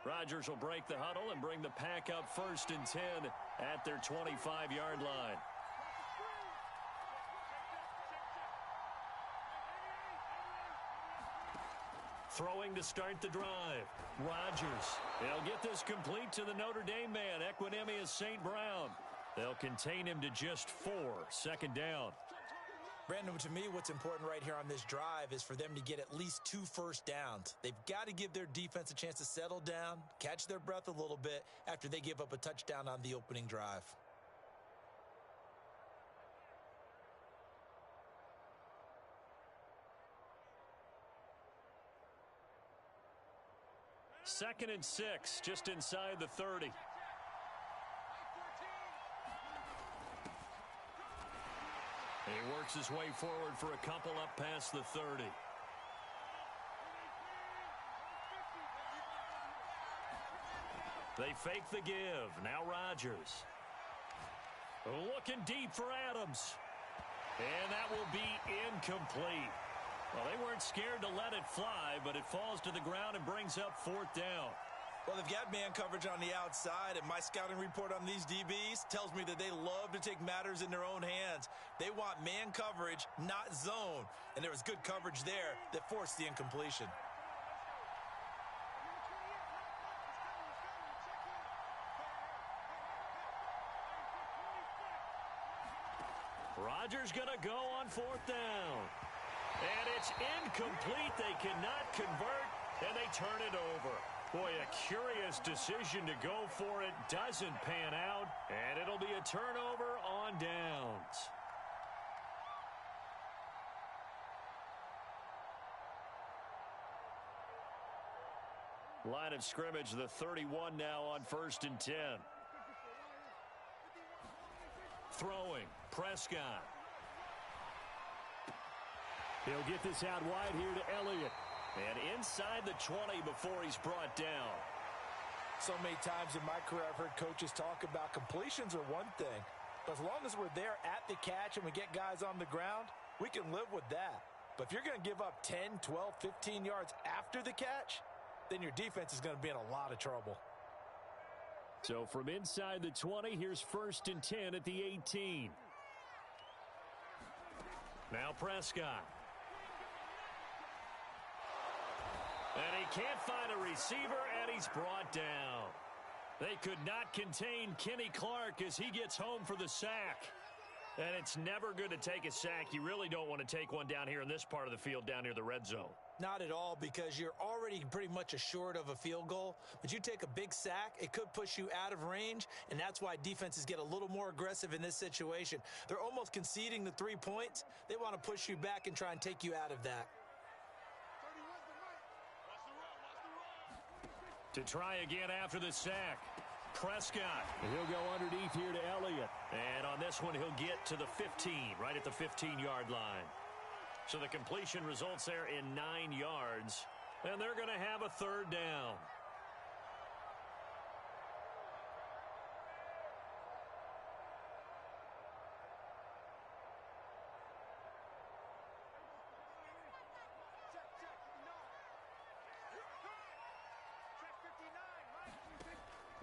Rodgers will break the huddle and bring the pack up 1st and 10 at their 25-yard line. Throwing to start the drive. Rodgers. They'll get this complete to the Notre Dame man, Equanimeous St. Brown. They'll contain him to just 4. 2nd down. Brandon, to me, what's important right here on this drive is for them to get at least 2 first downs. They've got to give their defense a chance to settle down, catch their breath a little bit after they give up a touchdown on the opening drive. Second and 6, just inside the 30. He works his way forward for a couple up past the 30. They fake the give. Now Rodgers. Looking deep for Adams. And that will be incomplete. Well, they weren't scared to let it fly, but it falls to the ground and brings up 4th down. Well, they've got man coverage on the outside, and my scouting report on these DBs tells me that they love to take matters in their own hands. They want man coverage, not zone. And there was good coverage there that forced the incompletion. Rodgers going to go on 4th down. And it's incomplete. They cannot convert, and they turn it over. Boy, a curious decision to go for it. Doesn't pan out, and it'll be a turnover on downs. Line of scrimmage, the 31 now on 1st and 10. Throwing, Prescott. He'll get this out wide here to Elliott. And inside the 20 before he's brought down. So many times in my career I've heard coaches talk about completions are one thing. But as long as we're there at the catch and we get guys on the ground, we can live with that. But if you're going to give up 10, 12, 15 yards after the catch, then your defense is going to be in a lot of trouble. So from inside the 20, here's 1st and 10 at the 18. Now Prescott. And he can't find a receiver, and he's brought down. They could not contain Kenny Clark as he gets home for the sack. And it's never good to take a sack. You really don't want to take one down here in this part of the field down near the red zone. Not at all, because you're already pretty much assured of a field goal. But you take a big sack, it could push you out of range, and that's why defenses get a little more aggressive in this situation. They're almost conceding the 3 points. They want to push you back and try and take you out of that. To try again after the sack. Prescott. He'll go underneath here to Elliott. And on this one, he'll get to the 15, right at the 15-yard line. So the completion results there in 9 yards. And they're going to have a 3rd down.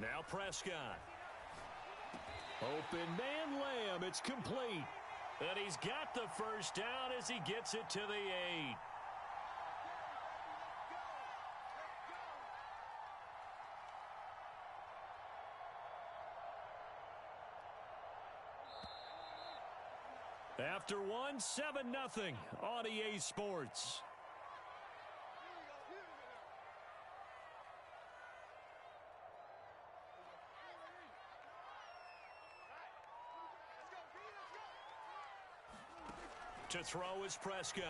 Now Prescott. Open man Lamb. It's complete. And he's got the 1st down as he gets it to the 8. After one, 7-0 on EA Sports. To throw is Prescott.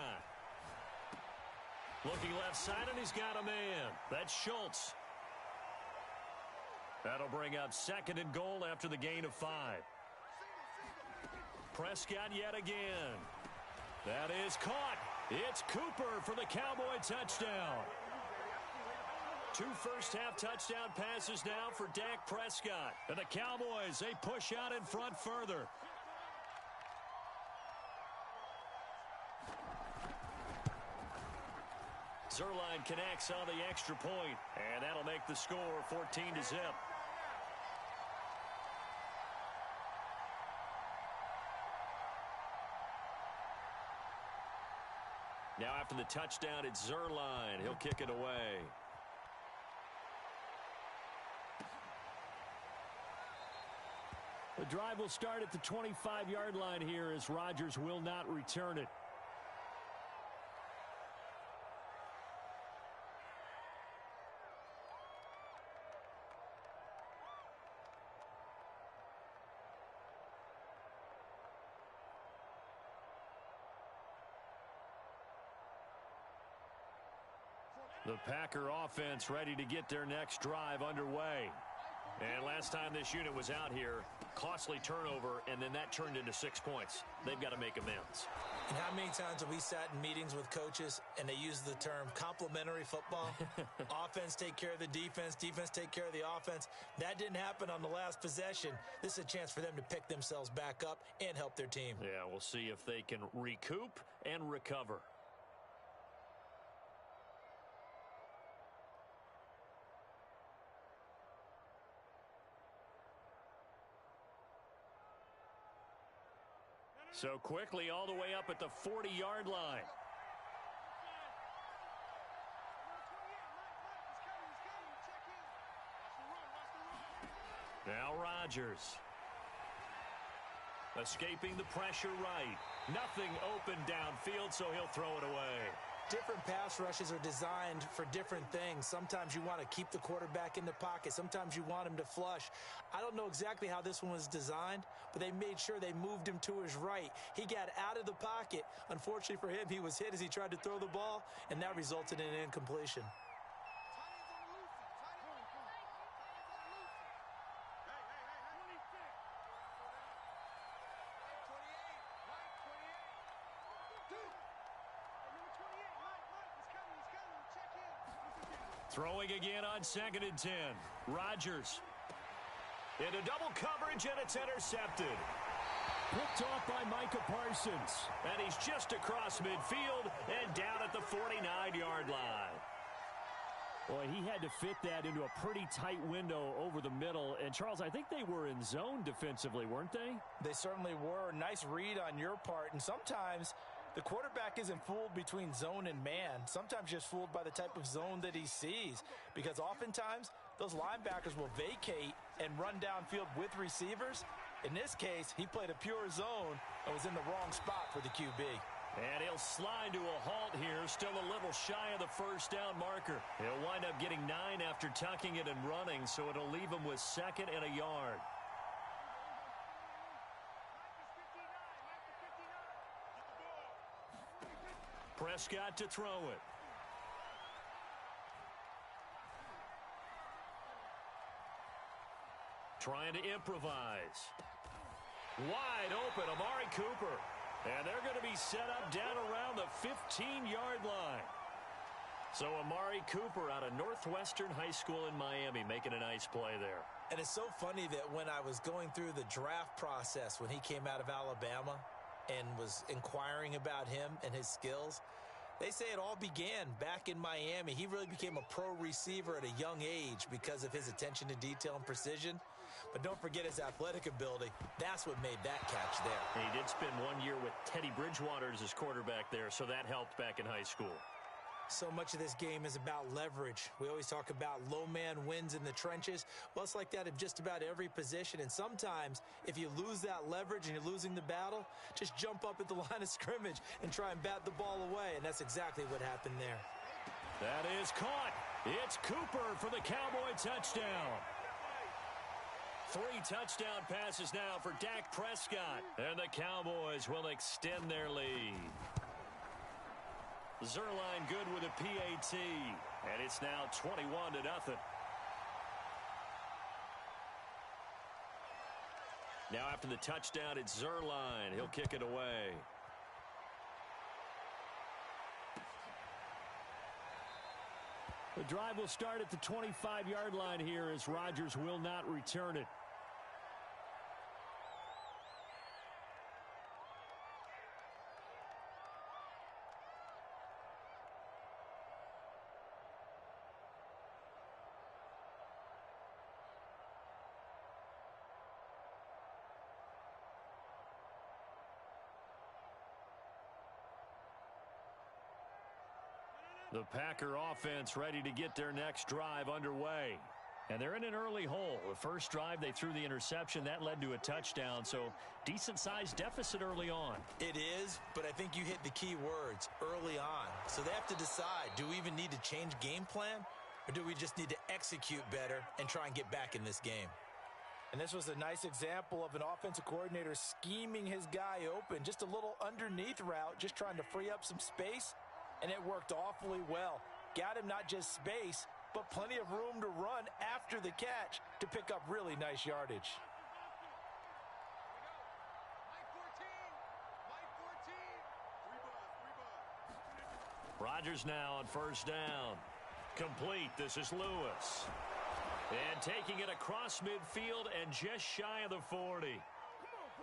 Looking left side, and he's got a man. That's Schultz. That'll bring up 2nd and goal after the gain of 5. Prescott yet again. That is caught. It's Cooper for the Cowboy touchdown. 2 first-half touchdown passes now for Dak Prescott. And the Cowboys, they push out in front further. Zerline connects on the extra point, and that'll make the score 14-0. Now after the touchdown, it's Zerline. He'll kick it away. The drive will start at the 25-yard line here as Rodgers will not return it. The Packer offense ready to get their next drive underway. And last time this unit was out here, costly turnover, and then that turned into 6 points. They've got to make amends. And how many times have we sat in meetings with coaches and they use the term complementary football? Offense take care of the defense, defense take care of the offense. That didn't happen on the last possession. This is a chance for them to pick themselves back up and help their team. Yeah, we'll see if they can recoup and recover. So quickly all the way up at the 40-yard line. Now Rodgers. Escaping the pressure right. Nothing open downfield, so he'll throw it away. Different pass rushes are designed for different things. Sometimes you want to keep the quarterback in the pocket. Sometimes you want him to flush. I don't know exactly how this one was designed, but they made sure they moved him to his right. He got out of the pocket. Unfortunately for him, he was hit as he tried to throw the ball, and that resulted in an incompletion. Throwing again on 2nd and 10. Rodgers. Into double coverage, and it's intercepted. Picked off by Micah Parsons. And he's just across midfield and down at the 49-yard line. Boy, he had to fit that into a pretty tight window over the middle. And, Charles, I think they were in zone defensively, weren't they? They certainly were. Nice read on your part. And sometimes the quarterback isn't fooled between zone and man. Sometimes just fooled by the type of zone that he sees. Because oftentimes, those linebackers will vacate and run downfield with receivers. In this case, he played a pure zone and was in the wrong spot for the QB. And he'll slide to a halt here, still a little shy of the first down marker. He'll wind up getting 9 after tucking it and running, so it'll leave him with 2nd and a yard. Prescott to throw it. Trying to improvise. Wide open, Amari Cooper. And they're going to be set up down around the 15-yard line. So Amari Cooper out of Northwestern High School in Miami making a nice play there. And it's so funny that when I was going through the draft process when he came out of Alabama and was inquiring about him and his skills, they say it all began back in Miami. He really became a pro receiver at a young age because of his attention to detail and precision. But don't forget his athletic ability. That's what made that catch there. And he did spend 1 year with Teddy Bridgewater as his quarterback there, so that helped back in high school. So much of this game is about leverage. We always talk about low man wins in the trenches. Well, it's like that in just about every position. And sometimes, if you lose that leverage and you're losing the battle, just jump up at the line of scrimmage and try and bat the ball away. And that's exactly what happened there. That is caught. It's Cooper for the Cowboy touchdown. 3 touchdown passes now for Dak Prescott. And the Cowboys will extend their lead. Zerline good with a PAT. And it's now 21-0. Now after the touchdown, it's Zerline. He'll kick it away. The drive will start at the 25-yard line here as Rodgers will not return it. The Packer offense ready to get their next drive underway. And they're in an early hole. The first drive, they threw the interception. That led to a touchdown, so decent-sized deficit early on. It is, but I think you hit the key words, early on. So they have to decide, do we even need to change game plan, or do we just need to execute better and try and get back in this game? And this was a nice example of an offensive coordinator scheming his guy open. Just a little underneath route, just trying to free up some space, and it worked awfully well. Got him not just space, but plenty of room to run after the catch to pick up really nice yardage. Rodgers now on first down. Complete. This is Lewis. And taking it across midfield and just shy of the 40.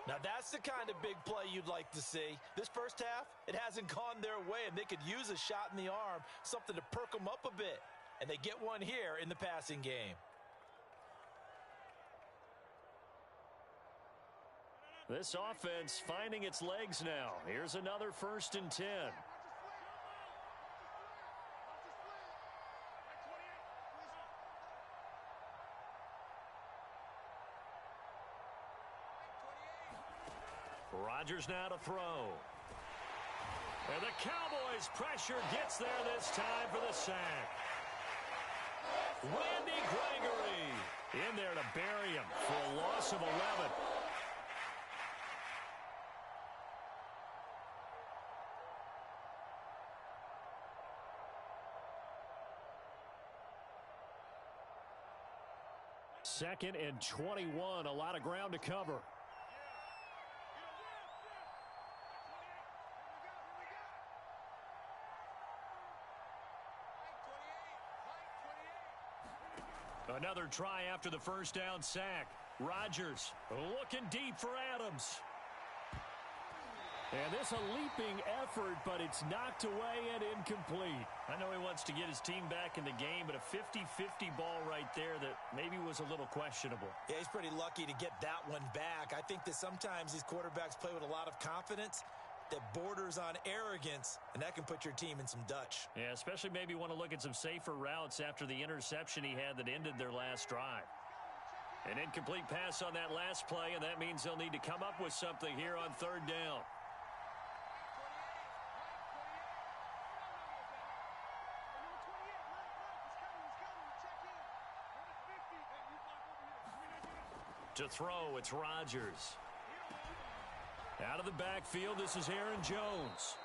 Now that's the kind of big play you'd like to see. This first half, it hasn't gone their way, and they could use a shot in the arm, something to perk them up a bit. And they get one here in the passing game. This offense finding its legs now. Here's another 1st and 10. Rodgers now to throw. And the Cowboys' pressure gets there this time for the sack. Randy Gregory in there to bury him for a loss of 11. Second and 21, a lot of ground to cover. Another try after the first down sack. Rodgers looking deep for Adams. And this a leaping effort, but it's knocked away and incomplete. I know he wants to get his team back in the game, but a 50-50 ball right there that maybe was a little questionable. Yeah, he's pretty lucky to get that one back. I think that sometimes these quarterbacks play with a lot of confidence that borders on arrogance, and that can put your team in some Dutch. Yeah, especially maybe want to look at some safer routes after the interception he had that ended their last drive. An incomplete pass on that last play, and that means they'll need to come up with something here on 3rd down. To throw, it's Rodgers. Out of the backfield, this is Aaron Jones.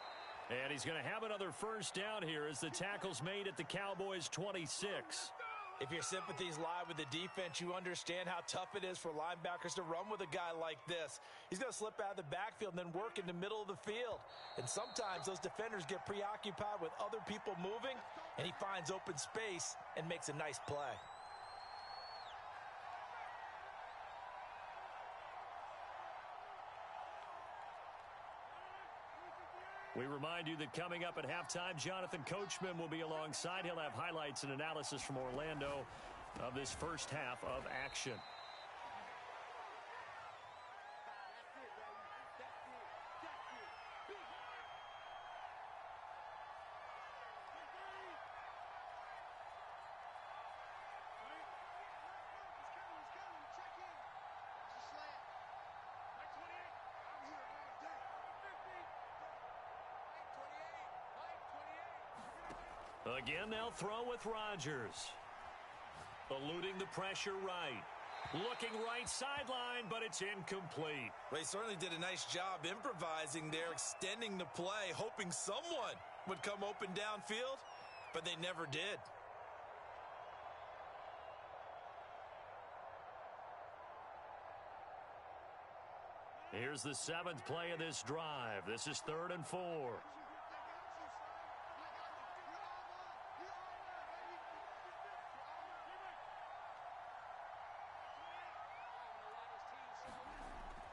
And he's going to have another first down here as the tackle's made at the Cowboys' 26. If your sympathies lie with the defense, you understand how tough it is for linebackers to run with a guy like this. He's going to slip out of the backfield and then work in the middle of the field. And sometimes those defenders get preoccupied with other people moving, and he finds open space and makes a nice play. We remind you that coming up at halftime, Jonathan Coachman will be alongside. He'll have highlights and analysis from Orlando of this first half of action. Again, they'll throw with Rodgers. Eluding the pressure right. Looking right sideline, but it's incomplete. Well, he certainly did a nice job improvising there, extending the play, hoping someone would come open downfield, but they never did. Here's the 7th play of this drive. This is 3rd and 4.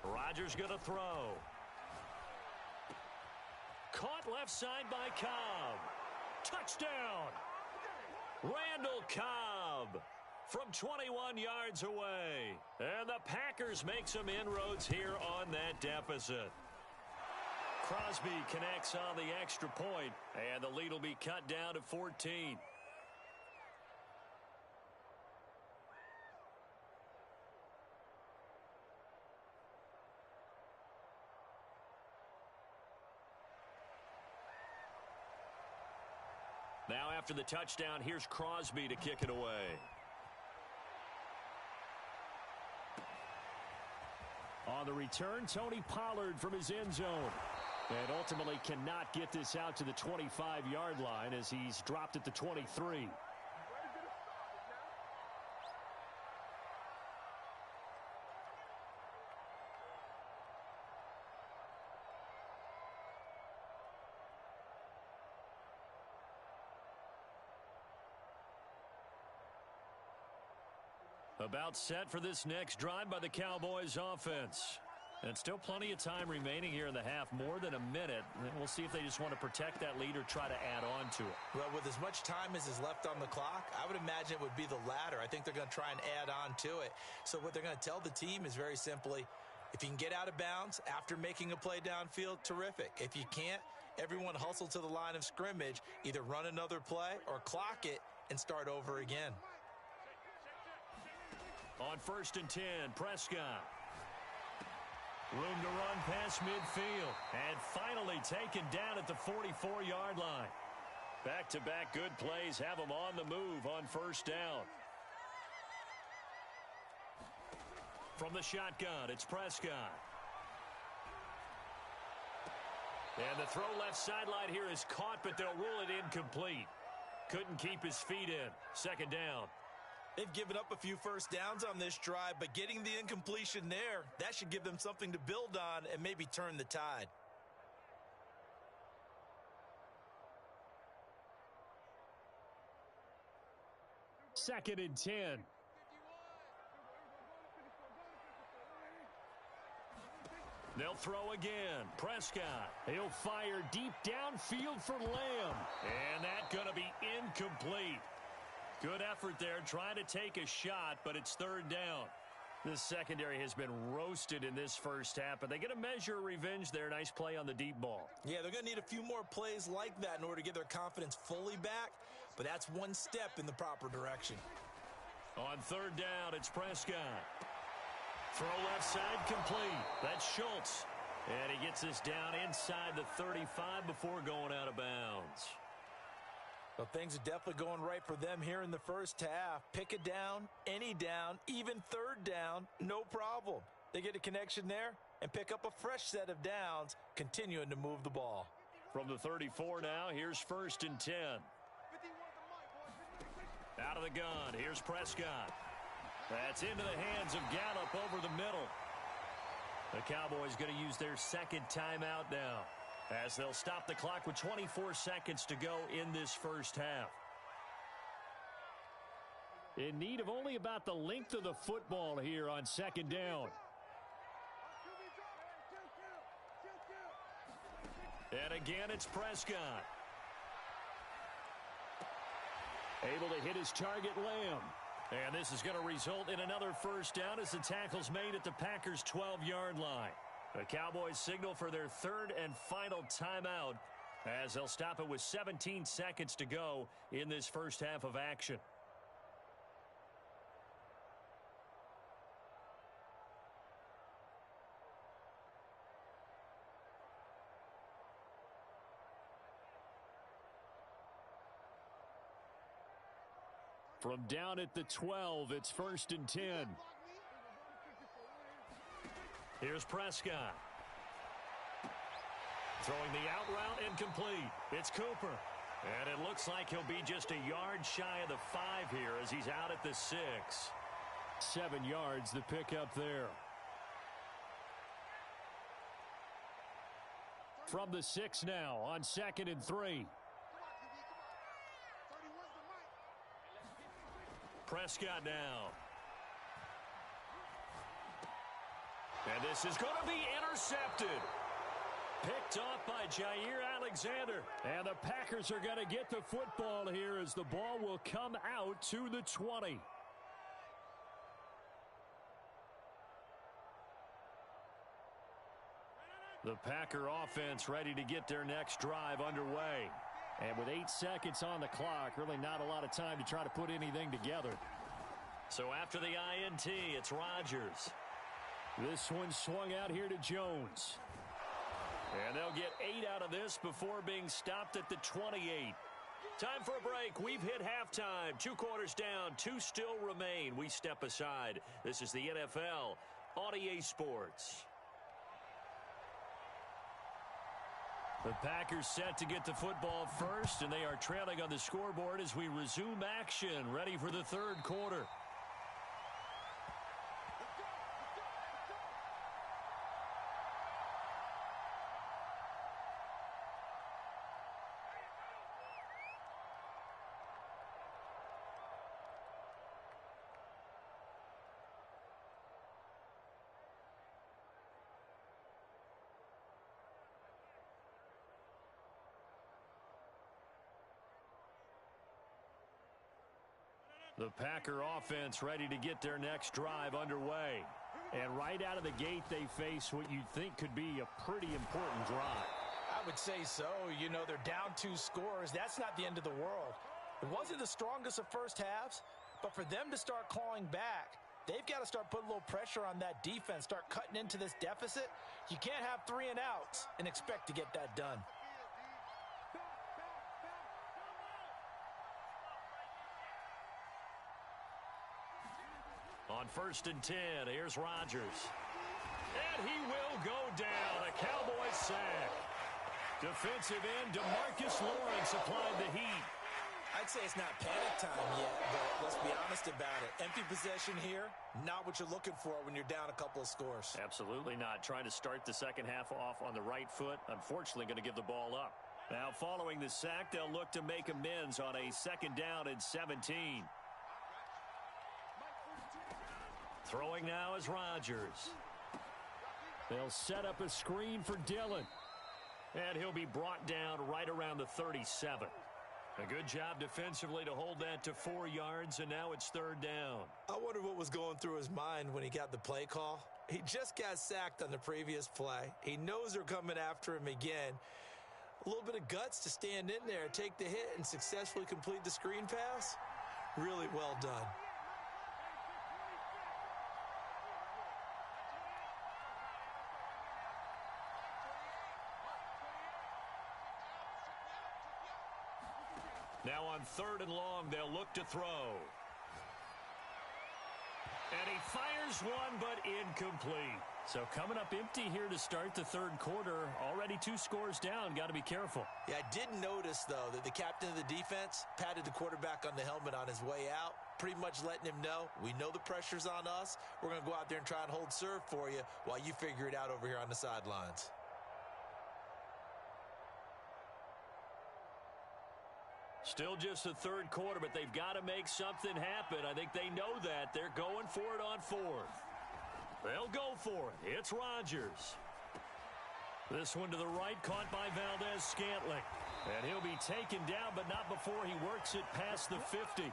Rodgers going to throw. Caught left side by Cobb. Touchdown. Randall Cobb from 21 yards away. And the Packers make some inroads here on that deficit. Crosby connects on the extra point, and the lead will be cut down to 14. Now after the touchdown, here's Crosby to kick it away. On the return, Tony Pollard from his end zone. And ultimately cannot get this out to the 25-yard line as he's dropped at the 23. About set for this next drive by the Cowboys offense. And still plenty of time remaining here in the half, more than a minute. And we'll see if they just want to protect that lead or try to add on to it. Well, with as much time as is left on the clock, I would imagine it would be the latter. I think they're going to try and add on to it. So what they're going to tell the team is very simply, if you can get out of bounds after making a play downfield, terrific. If you can't, everyone hustle to the line of scrimmage, either run another play or clock it and start over again. On 1st and 10, Prescott. Room to run past midfield. And finally taken down at the 44-yard line. Back-to-back good plays have them on the move on 1st down. From the shotgun, it's Prescott. And the throw left sideline here is caught, but they'll rule it incomplete. Couldn't keep his feet in. 2nd down. They've given up a few first downs on this drive, but getting the incompletion there, that should give them something to build on and maybe turn the tide. Second and 10. They'll throw again. Prescott. He'll fire deep downfield for Lamb. And that's going to be incomplete. Good effort there, trying to take a shot, but it's 3rd down. This secondary has been roasted in this first half, but they get a measure of revenge there. Nice play on the deep ball. Yeah, they're going to need a few more plays like that in order to get their confidence fully back, but that's one step in the proper direction. On 3rd down, it's Prescott. Throw left side complete. That's Schultz. And he gets this down inside the 35 before going out of bounds. Well, things are definitely going right for them here in the first half. Pick a down, any down, even 3rd down, no problem. They get a connection there and pick up a fresh set of downs, continuing to move the ball. From the 34 now, here's 1st and 10. Out of the gun, here's Prescott. That's into the hands of Gallup over the middle. The Cowboys going to use their 2nd timeout now, as they'll stop the clock with 24 seconds to go in this first half. In need of only about the length of the football here on 2nd down. And again, it's Prescott. Able to hit his target, Lamb. And this is going to result in another first down as the tackle's made at the Packers' 12-yard line. The Cowboys signal for their 3rd and final timeout as they'll stop it with 17 seconds to go in this first half of action. From down at the 12, it's 1st and 10. Here's Prescott. Throwing the out route incomplete. It's Cooper. And it looks like he'll be just a yard shy of the 5 here as he's out at the 6. 7 yards the pickup there. From the 6 now on 2nd and 3. Prescott now. And this is going to be intercepted. Picked off by Jair Alexander. And the Packers are going to get the football here as the ball will come out to the 20. The Packer offense ready to get their next drive underway. And with 8 seconds on the clock, really not a lot of time to try to put anything together. So after the INT, it's Rodgers. This one swung out here to Jones. And they'll get 8 out of this before being stopped at the 28. Time for a break. We've hit halftime. 2 quarters down. 2 still remain. We step aside. This is the NFL on EA Sports. The Packers set to get the football first, and they are trailing on the scoreboard as we resume action, ready for the third quarter. The Packer offense ready to get their next drive underway. And right out of the gate, they face what you'd think could be a pretty important drive. I would say so. You know, they're down 2 scores. That's not the end of the world. It wasn't the strongest of first halves, but for them to start clawing back, they've got to start putting a little pressure on that defense, start cutting into this deficit. You can't have 3 and outs and expect to get that done. On 1st and 10, here's Rodgers. And he will go down. A Cowboys sack. Defensive end DeMarcus Lawrence applied the heat. I'd say it's not panic time yet, but let's be honest about it. Empty possession here, not what you're looking for when you're down a couple of scores. Absolutely not. Trying to start the second half off on the right foot. Unfortunately, going to give the ball up. Now, following the sack, they'll look to make amends on a 2nd down and 17. Throwing now is Rodgers. They'll set up a screen for Dillon. And he'll be brought down right around the 37. A good job defensively to hold that to 4 yards, and now it's 3rd down. I wonder what was going through his mind when he got the play call. He just got sacked on the previous play. He knows they're coming after him again. A little bit of guts to stand in there, take the hit, and successfully complete the screen pass. Really well done. Now on 3rd and long, they'll look to throw. And he fires one, but incomplete. So coming up empty here to start the 3rd quarter. Already 2 scores down. Got to be careful. Yeah, I did notice, though, that the captain of the defense patted the quarterback on the helmet on his way out, pretty much letting him know, we know the pressure's on us. We're going to go out there and try and hold serve for you while you figure it out over here on the sidelines. Still just the 3rd quarter, but they've got to make something happen. I think they know that. They're going for it on 4th. They'll go for it. It's Rodgers. This one to the right, caught by Valdez-Scantling. And he'll be taken down, but not before he works it past the 50.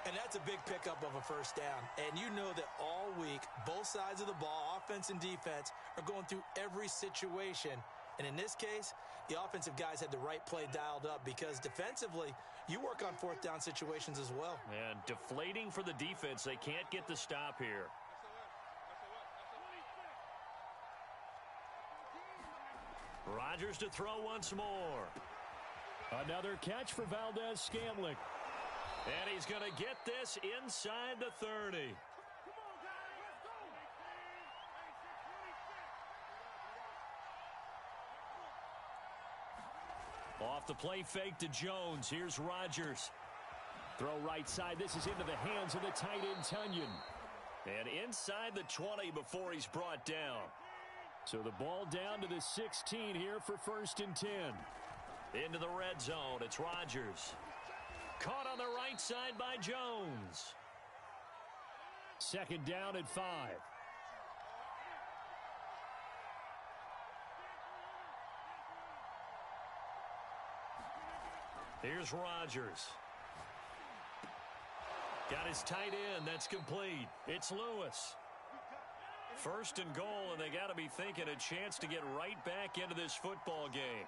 And that's a big pickup of a 1st down. And you know that all week, both sides of the ball, offense and defense, are going through every situation. And in this case, the offensive guys had the right play dialed up because defensively, you work on 4th down situations as well. And deflating for the defense. They can't get the stop here. Rodgers to throw once more. Another catch for Valdez-Scantling. And he's going to get this inside the 30. Off the play fake to Jones. Here's Rodgers. Throw right side. This is into the hands of the tight end, Tunyon. And inside the 20 before he's brought down. So the ball down to the 16 here for 1st and 10. Into the red zone. It's Rodgers. Caught on the right side by Jones. 2nd down and 5. Here's Rodgers. Got his tight end. That's complete. It's Lewis. First and goal, and they got to be thinking a chance to get right back into this football game.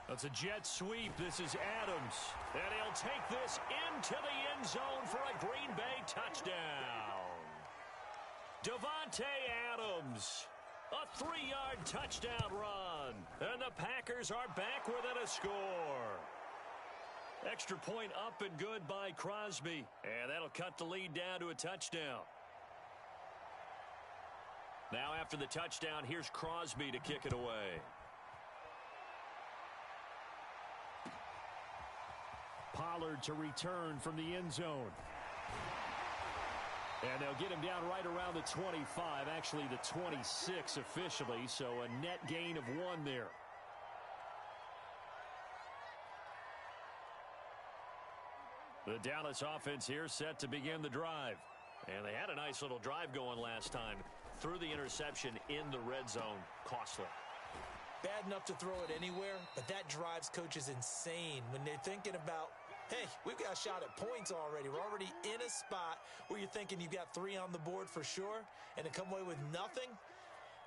That's a jet sweep. This is Adams. And he'll take this into the end zone for a Green Bay touchdown. Devontae Adams. A 3-yard touchdown run. And the Packers are back within a score. Extra point up and good by Crosby. And that'll cut the lead down to a touchdown. Now after the touchdown, here's Crosby to kick it away. Pollard to return from the end zone. And they'll get him down right around the 25, actually the 26 officially, so a net gain of 1 there. The Dallas offense here set to begin the drive. And they had a nice little drive going last time. Threw the interception in the red zone. Costly. Bad enough to throw it anywhere, but that drives coaches insane when they're thinking about, hey, we've got a shot at points already. We're already in a spot where you're thinking you've got 3 on the board for sure, and to come away with nothing,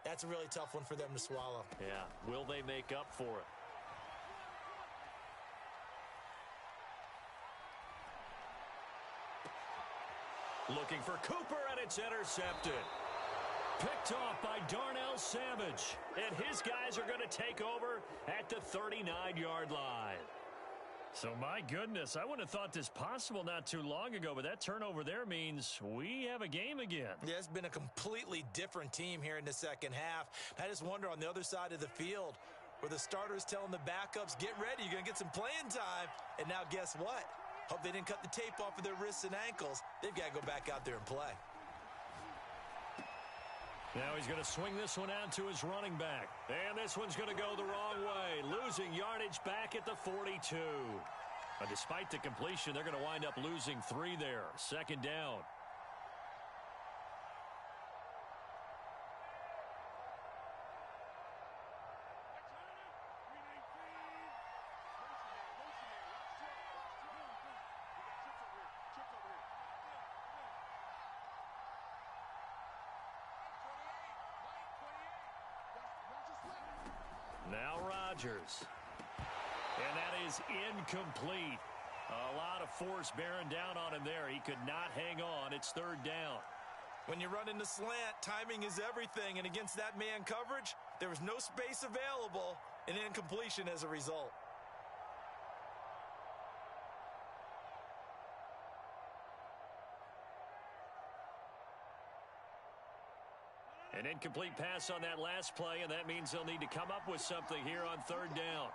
that's a really tough one for them to swallow. Yeah, will they make up for it? Looking for Cooper, and it's intercepted. Picked off by Darnell Savage. And his guys are going to take over at the 39-yard line. So, my goodness, I wouldn't have thought this possible not too long ago, but that turnover there means we have a game again. Yeah, it's been a completely different team here in the second half. I just wonder on the other side of the field where the starters telling the backups, get ready, you're going to get some playing time. And now guess what? Hope they didn't cut the tape off of their wrists and ankles. They've got to go back out there and play. Now he's going to swing this one out to his running back. And this one's going to go the wrong way. Losing yardage back at the 42. But despite the completion, they're going to wind up losing 3 there. Second down. Now Rodgers. And that is incomplete. A lot of force bearing down on him there. He could not hang on. It's third down. When you run in the slant, timing is everything. And against that man coverage, there was no space available, and incompletion as a result. An incomplete pass on that last play, and that means they'll need to come up with something here on third down.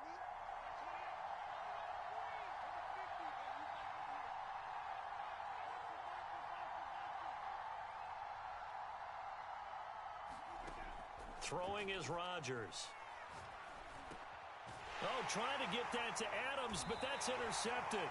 Throwing is Rodgers. Oh, trying to get that to Adams, but that's intercepted.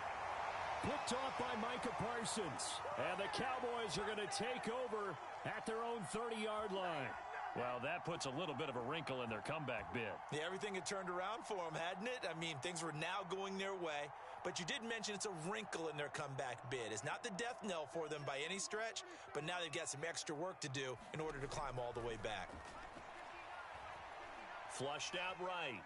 Picked off by Micah Parsons. And the Cowboys are going to take over at their own 30-yard line. Well, that puts a little bit of a wrinkle in their comeback bid. Yeah, everything had turned around for them, hadn't it? I mean, things were now going their way. But you did mention it's a wrinkle in their comeback bid. It's not the death knell for them by any stretch, but now they've got some extra work to do in order to climb all the way back. Flushed out right.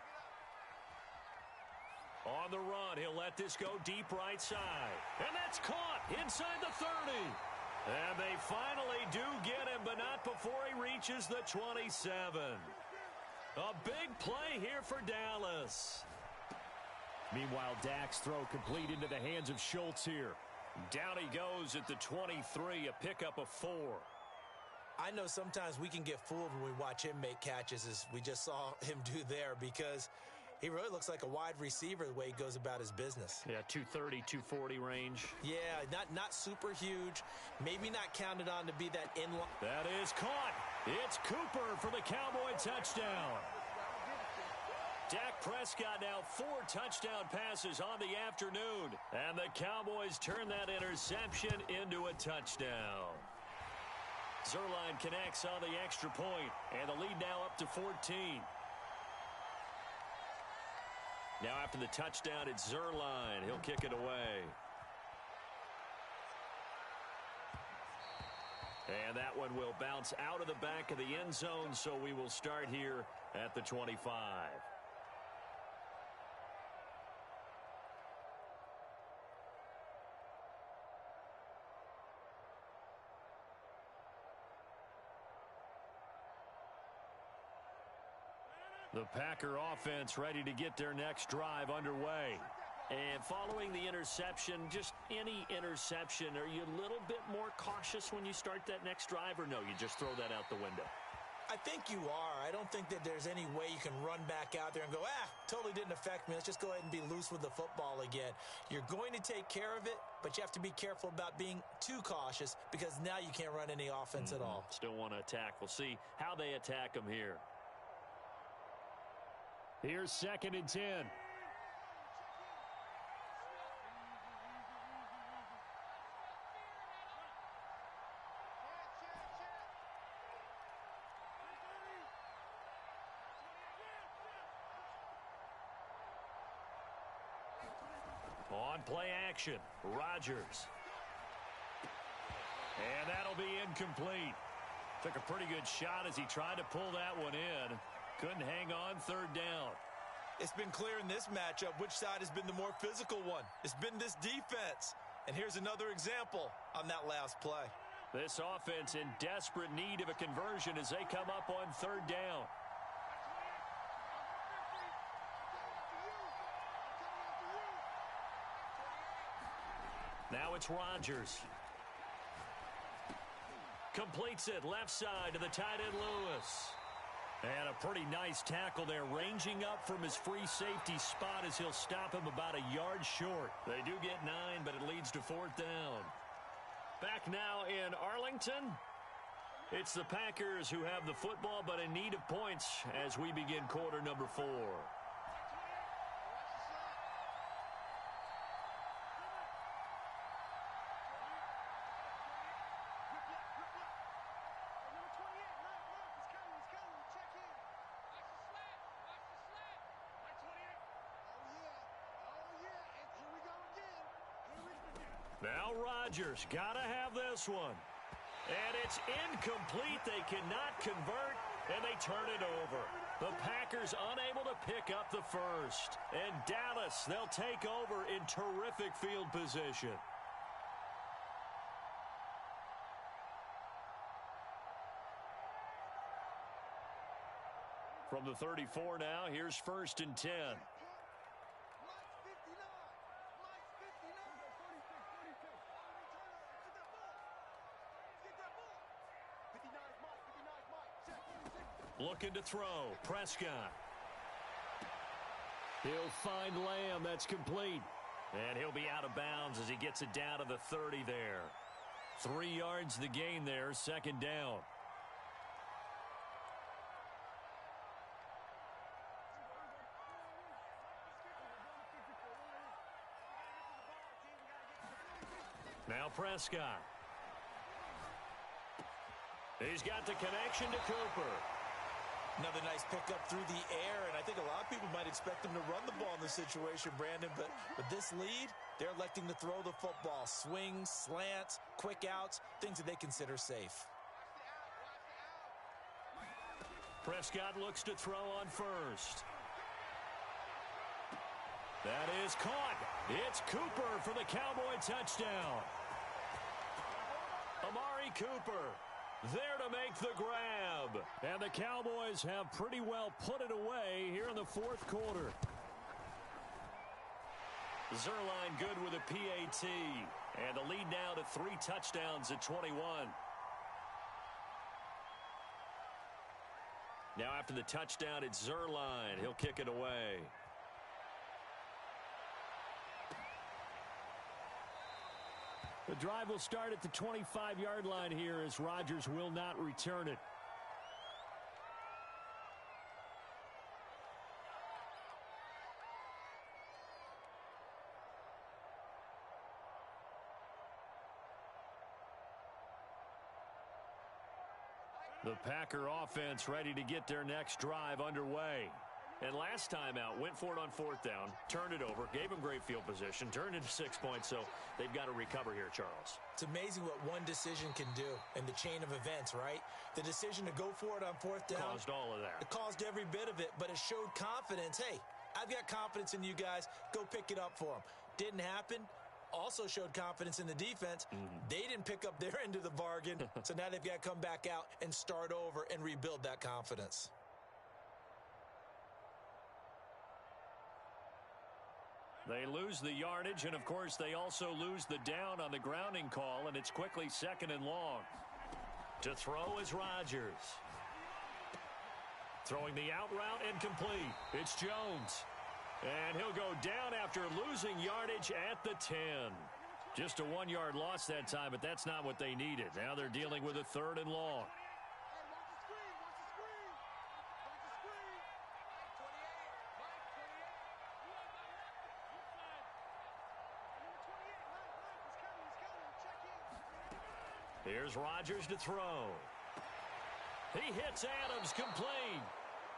On the run, he'll let this go deep right side. And that's caught inside the 30. And they finally do get him, but not before he reaches the 27. A big play here for Dallas. Meanwhile, Dak's throw complete into the hands of Schultz here. Down he goes at the 23, a pickup of 4. I know sometimes we can get fooled when we watch him make catches, as we just saw him do there, because he really looks like a wide receiver the way he goes about his business. Yeah, 230, 240 range. Yeah, not super huge. Maybe not counted on to be that in-line. That is caught. It's Cooper for the Cowboy touchdown. Dak Prescott now 4 touchdown passes on the afternoon. And the Cowboys turn that interception into a touchdown. Zuerlein connects on the extra point, and the lead now up to 14. Now after the touchdown, it's Zuerlein. He'll kick it away. And that one will bounce out of the back of the end zone, so we will start here at the 25. The Packer offense ready to get their next drive underway. And following the interception, just any interception, are you a little bit more cautious when you start that next drive, or no, you just throw that out the window? I think you are. I don't think that there's any way you can run back out there and go, totally didn't affect me. Let's just go ahead and be loose with the football again. You're going to take care of it, but you have to be careful about being too cautious because now you can't run any offense at all. Still want to attack. We'll see how they attack them here. Here's 2nd and 10. On play action, Rodgers. And that'll be incomplete. Took a pretty good shot as he tried to pull that one in. Couldn't hang on 3rd down. It's been clear in this matchup which side has been the more physical one. It's been this defense. And here's another example on that last play. This offense in desperate need of a conversion as they come up on 3rd down. Now it's Rodgers. Completes it left side to the tight end Lewis. And a pretty nice tackle there, ranging up from his free safety spot as he'll stop him about a yard short. They do get 9, but it leads to 4th down. Back now in Arlington. It's the Packers who have the football, but in need of points as we begin quarter number 4. Now Rodgers got to have this one. And it's incomplete. They cannot convert, and they turn it over. The Packers unable to pick up the first. And Dallas, they'll take over in terrific field position. From the 34 now, here's 1st and 10. Looking to throw. Prescott. He'll find Lamb. That's complete. And he'll be out of bounds as he gets it down to the 30 there. 3 yards the gain there. 2nd down. Now Prescott. He's got the connection to Cooper. Another nice pickup through the air, and I think a lot of people might expect him to run the ball in this situation, Brandon, but with this lead, they're electing to throw the football. Swings, slants, quick outs, things that they consider safe. Prescott looks to throw on first. That is caught. It's Cooper for the Cowboy touchdown. Amari Cooper there to make the grab. And the Cowboys have pretty well put it away here in the 4th quarter. Zerline good with a PAT. And the lead now to 3 touchdowns at 21. Now after the touchdown, it's Zerline. He'll kick it away. The drive will start at the 25-yard line here as Rodgers will not return it. The Packer offense ready to get their next drive underway. And last time out, went for it on fourth down, turned it over, gave him great field position, turned into 6 points, so they've got to recover here, Charles. It's amazing what one decision can do in the chain of events, right? The decision to go for it on fourth down. Caused all of that. It caused every bit of it, but it showed confidence. Hey, I've got confidence in you guys. Go pick it up for them. Didn't happen. Also showed confidence in the defense. They didn't pick up their end of the bargain, so now they've got to come back out and start over and rebuild that confidence. They lose the yardage, and, of course, they also lose the down on the grounding call, and it's quickly second and long. To throw is Rodgers. Throwing the out route and complete. It's Jones. And he'll go down after losing yardage at the 10. Just a 1-yard loss that time, but that's not what they needed. Now they're dealing with a third and long. Here's Rodgers to throw. He hits Adams complete.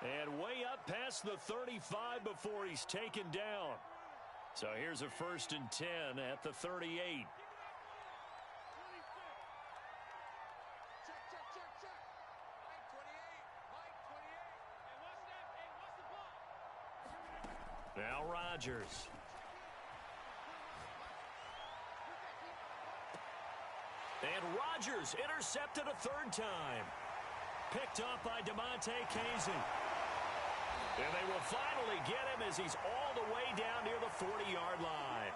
And way up past the 35 before he's taken down. So here's a 1st and 10 at the 38. Now Rodgers. And Rodgers intercepted a third time. Picked up by DeMonte Casey. And they will finally get him as he's all the way down near the 40-yard line.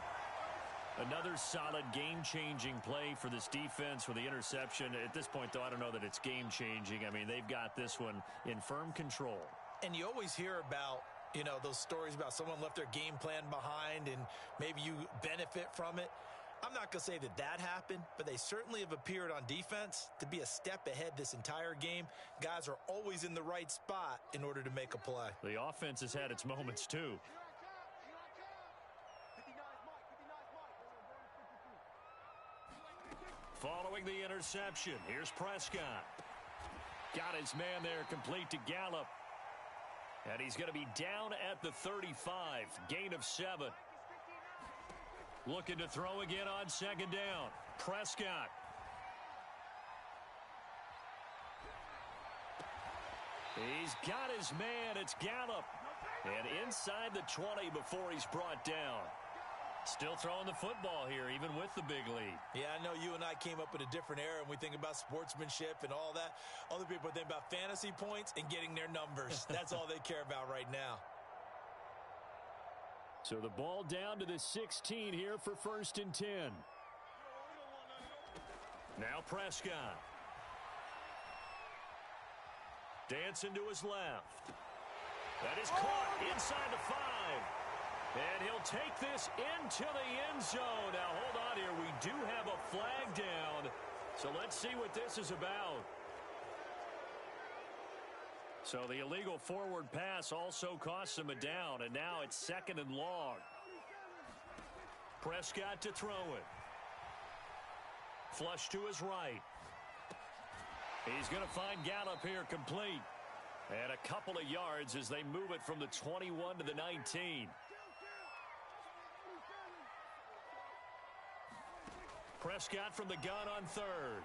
Another solid game-changing play for this defense with the interception. At this point, though, I don't know that it's game-changing. I mean, they've got this one in firm control. And you always hear about, those stories about someone left their game plan behind and maybe you benefit from it. I'm not going to say that happened, but they certainly have appeared on defense to be a step ahead this entire game. Guys are always in the right spot in order to make a play. The offense has had its moments, too. Following the interception, here's Prescott. Got his man there, complete to Gallup. And he's going to be down at the 35, gain of 7. Looking to throw again on second down. Prescott. He's got his man. It's Gallup. And inside the 20 before he's brought down. Still throwing the football here, even with the big lead. Yeah, I know you and I came up in a different era, and we think about sportsmanship and all that. Other people think about fantasy points and getting their numbers. That's all they care about right now. So the ball down to the 16 here for 1st and 10. Now Prescott. Dancing to his left. That is caught inside the 5. And he'll take this into the end zone. Now, hold on here. We do have a flag down. So let's see what this is about. So the illegal forward pass also costs him a down. And now it's 2nd and long. Prescott to throw it. Flush to his right. He's going to find Gallup here complete. And a couple of yards as they move it from the 21 to the 19. Prescott from the gun on 3rd.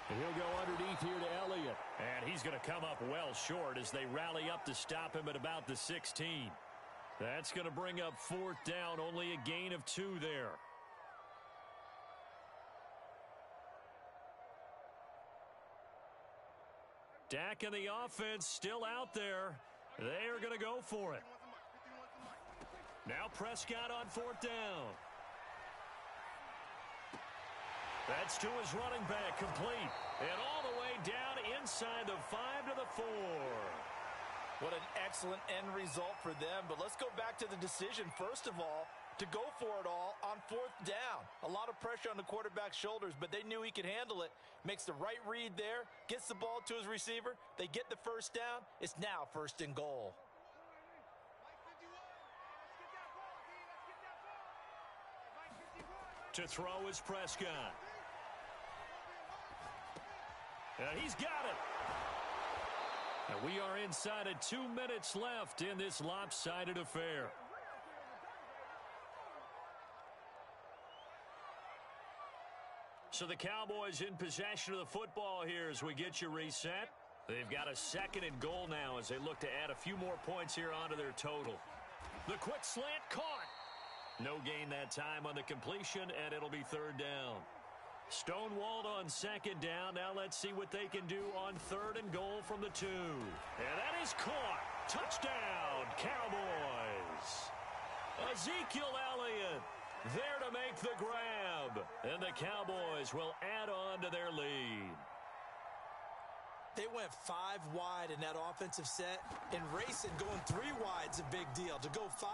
And he'll go underneath here to Elliott. And he's going to come up well short as they rally up to stop him at about the 16. That's going to bring up 4th down, only a gain of 2 there. Dak and the offense still out there. They are going to go for it. Now Prescott on 4th down. That's to his running back, complete. And all the way down inside the 5 to the 4. What an excellent end result for them. But let's go back to the decision, first of all, to go for it all on 4th down. A lot of pressure on the quarterback's shoulders, but they knew he could handle it. Makes the right read there, gets the ball to his receiver. They get the 1st down. It's now 1st and goal. To throw is Prescott. And he's got it. And we are inside of 2 minutes left in this lopsided affair. So the Cowboys in possession of the football here as we get you reset. They've got a 2nd and goal now as they look to add a few more points here onto their total. The quick slant caught. No gain that time on the completion, and it'll be 3rd down. Stonewalled on 2nd down. Now let's see what they can do on 3rd and goal from the 2. And that is caught. Touchdown, Cowboys. Ezekiel Elliott there to make the grab. And the Cowboys will add on to their lead. They went 5 wide in that offensive set. And racing going 3 wide's a big deal. To go 5,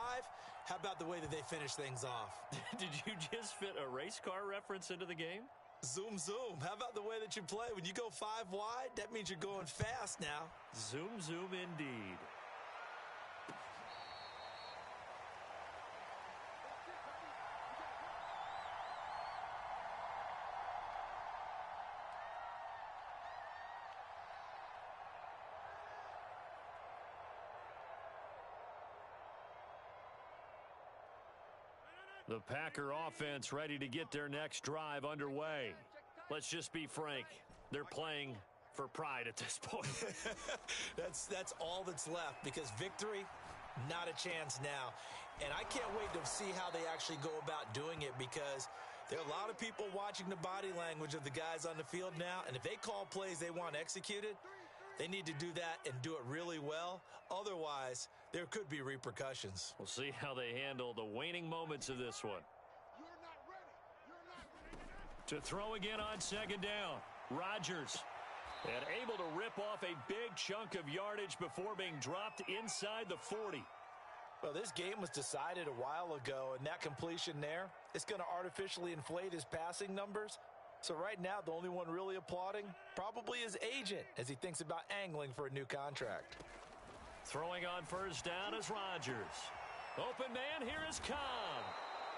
how about the way that they finish things off? Did you just fit a race car reference into the game? Zoom, zoom. How about the way that you play? When you go 5 wide, that means you're going fast now. Zoom, zoom indeed. The Packer offense ready to get their next drive underway. Let's just be frank. They're playing for pride at this point. That's all that's left, because victory, not a chance now. And I can't wait to see how they actually go about doing it, because there are a lot of people watching the body language of the guys on the field now. And if they call plays they want executed, they need to do that and do it really well. Otherwise, there could be repercussions. We'll see how they handle the waning moments of this one. To throw again on 2nd down. Rodgers. And able to rip off a big chunk of yardage before being dropped inside the 40. Well, this game was decided a while ago, and that completion there, it's going to artificially inflate his passing numbers. So right now, the only one really applauding probably his agent as he thinks about angling for a new contract. Throwing on 1st down is Rodgers. Open man, here is Cobb.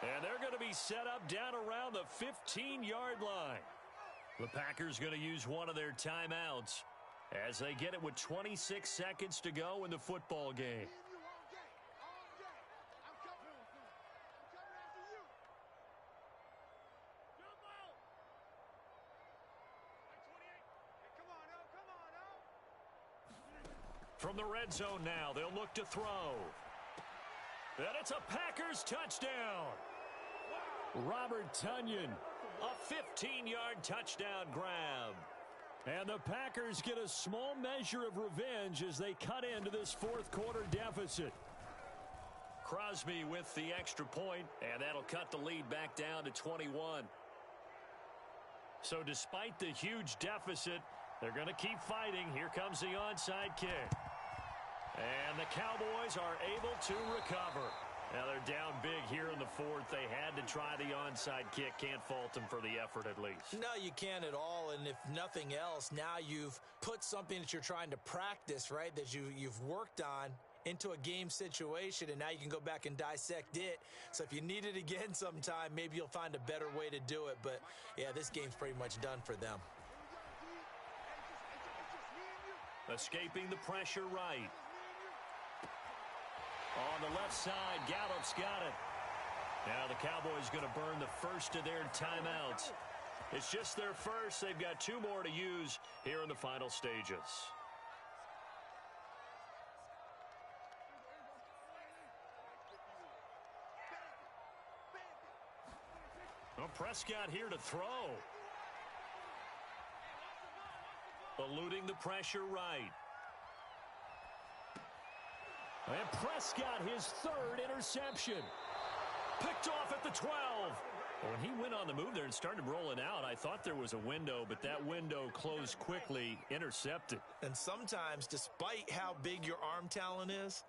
And they're going to be set up down around the 15-yard line. The Packers going to use one of their timeouts as they get it with 26 seconds to go in the football game. From the red zone now, they'll look to throw. And it's a Packers touchdown. Robert Tonyan, a 15-yard touchdown grab. And the Packers get a small measure of revenge as they cut into this 4th quarter deficit. Crosby with the extra point, and that'll cut the lead back down to 21. So despite the huge deficit, they're going to keep fighting. Here comes the onside kick. And the Cowboys are able to recover. Now they're down big here in the 4th. They had to try the onside kick. Can't fault them for the effort at least. No, you can't at all. And if nothing else, now you've put something that you're trying to practice, right, that you've worked on into a game situation, and now you can go back and dissect it. So if you need it again sometime, maybe you'll find a better way to do it. But, yeah, this game's pretty much done for them. Escaping the pressure right. On the left side, Gallup's got it. Now the Cowboys going to burn the first of their timeouts. It's just their first. They've got 2 more to use here in the final stages. Well, Prescott here to throw. Eluding the pressure right. And Prescott, his 3rd interception. Picked off at the 12. When he went on the move there and started rolling out, I thought there was a window, but that window closed quickly, intercepted. And sometimes, despite how big your arm talent is,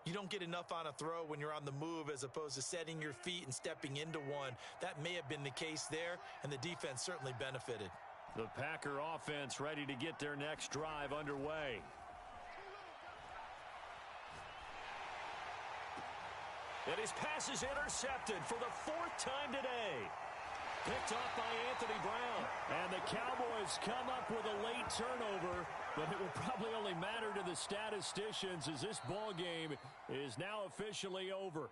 you don't get enough on a throw when you're on the move as opposed to setting your feet and stepping into one. That may have been the case there, and the defense certainly benefited. The Packer offense ready to get their next drive underway. And his pass is intercepted for the 4th time today. Picked off by Anthony Brown. And the Cowboys come up with a late turnover, but it will probably only matter to the statisticians as this ball game is now officially over.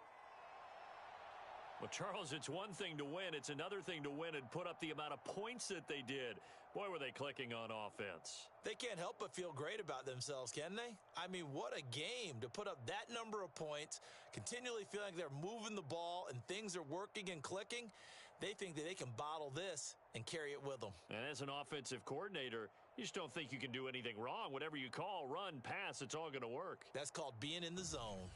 Well, Charles, it's one thing to win. It's another thing to win and put up the amount of points that they did. Boy, were they clicking on offense. They can't help but feel great about themselves, can they? I mean, what a game to put up that number of points, continually feeling like they're moving the ball and things are working and clicking. They think that they can bottle this and carry it with them. And as an offensive coordinator, you just don't think you can do anything wrong. Whatever you call, run, pass, it's all going to work. That's called being in the zone.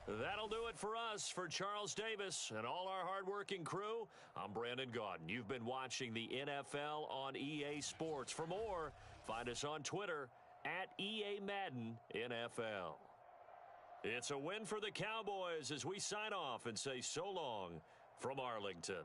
That'll do it for us. For Charles Davis and all our hardworking crew, I'm Brandon Gaudin. You've been watching the NFL on EA Sports. For more, find us on Twitter at EA Madden NFL. It's a win for the Cowboys as we sign off and say so long from Arlington.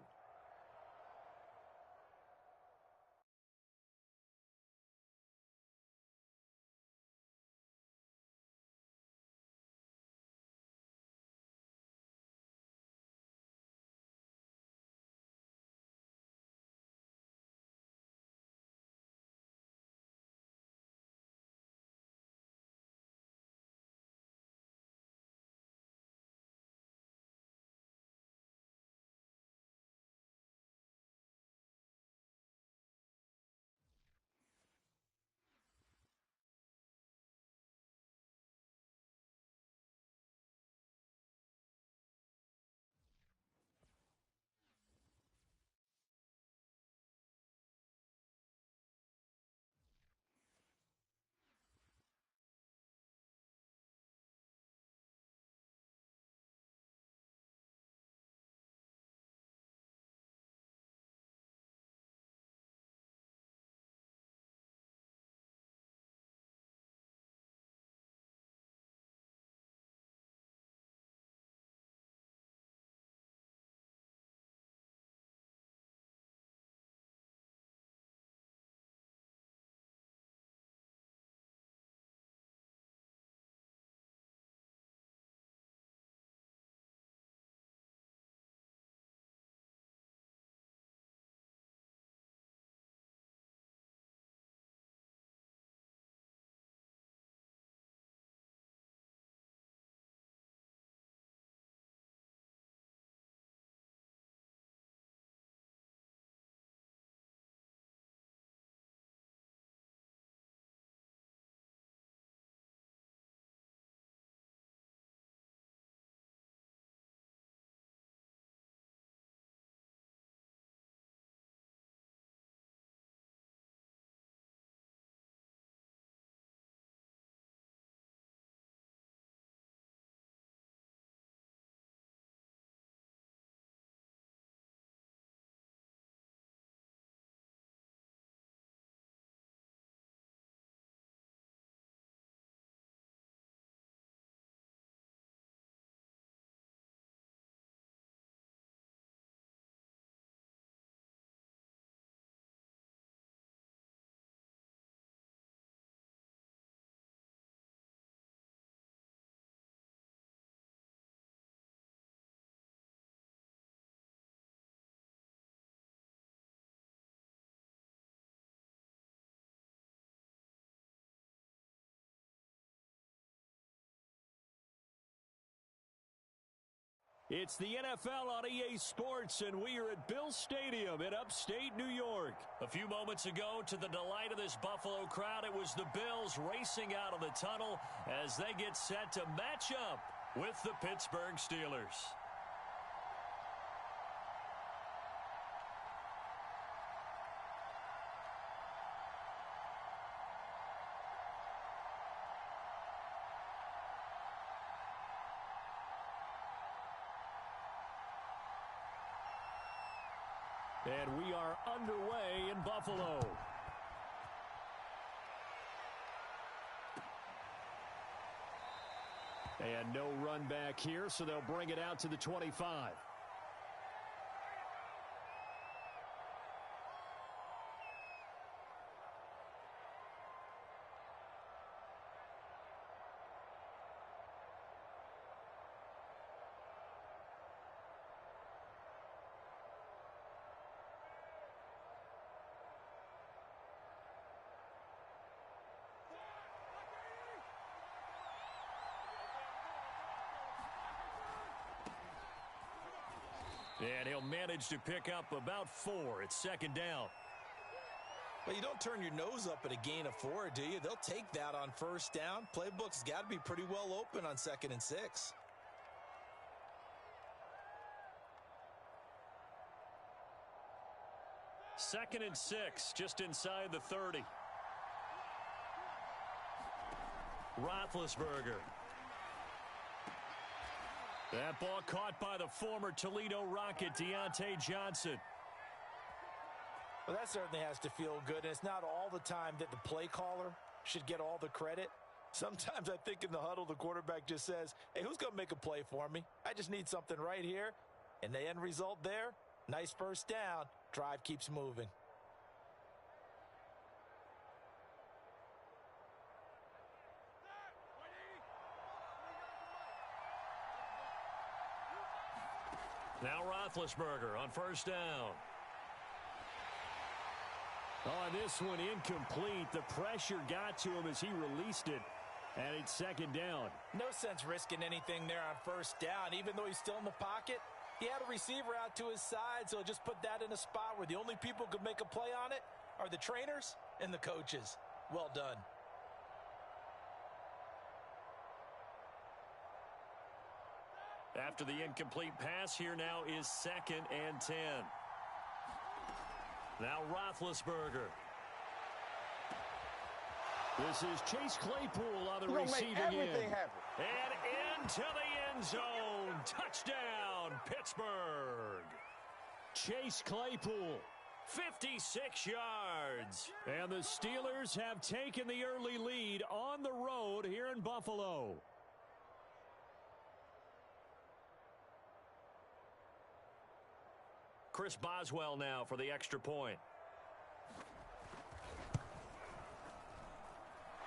It's the NFL on EA Sports, and we are at Bill Stadium in upstate New York. A few moments ago, to the delight of this Buffalo crowd, it was the Bills racing out of the tunnel as they get set to match up with the Pittsburgh Steelers. And we are underway in Buffalo. And no run back here, so they'll bring it out to the 25. And he'll manage to pick up about 4. It's second down. Well, you don't turn your nose up at a gain of 4, do you? They'll take that on first down. Playbook's got to be pretty well open on 2nd and 6. Second and 6, just inside the 30. Roethlisberger. That ball caught by the former Toledo Rocket, Deontay Johnson. Well, that certainly has to feel good, and it's not all the time that the play caller should get all the credit. Sometimes I think in the huddle, the quarterback just says, hey, who's going to make a play for me? I just need something right here. And the end result there, nice first down. Drive keeps moving. Now Roethlisberger on first down. On this one, incomplete. The pressure got to him as he released it, and it's second down. No sense risking anything there on first down. Even though he's still in the pocket, he had a receiver out to his side, so just put that in a spot where the only people who could make a play on it are the trainers and the coaches. Well done. After the incomplete pass, here now is 2nd and 10. Now Roethlisberger. This is Chase Claypool on the receiving end. And into the end zone. Touchdown, Pittsburgh. Chase Claypool. 56 yards. And the Steelers have taken the early lead on the road here in Buffalo. Chris Boswell now for the extra point.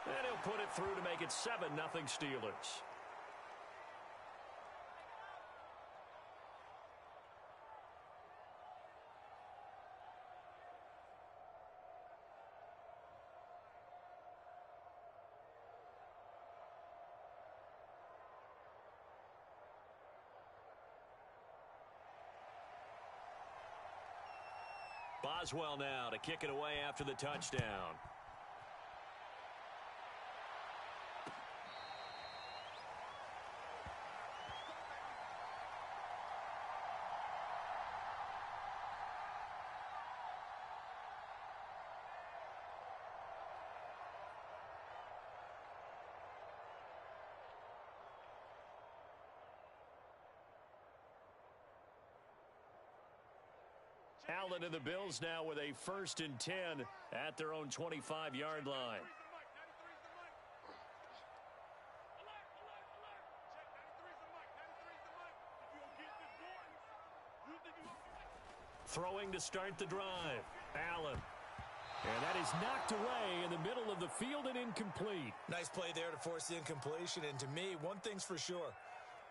And he'll put it through to make it 7-0 Steelers. Boswell now to kick it away after the touchdown. Allen and the Bills now with a 1st and 10 at their own 25-yard line. Throwing to start the drive. Allen. And that is knocked away in the middle of the field and incomplete. Nice play there to force the incompletion. And to me, one thing's for sure.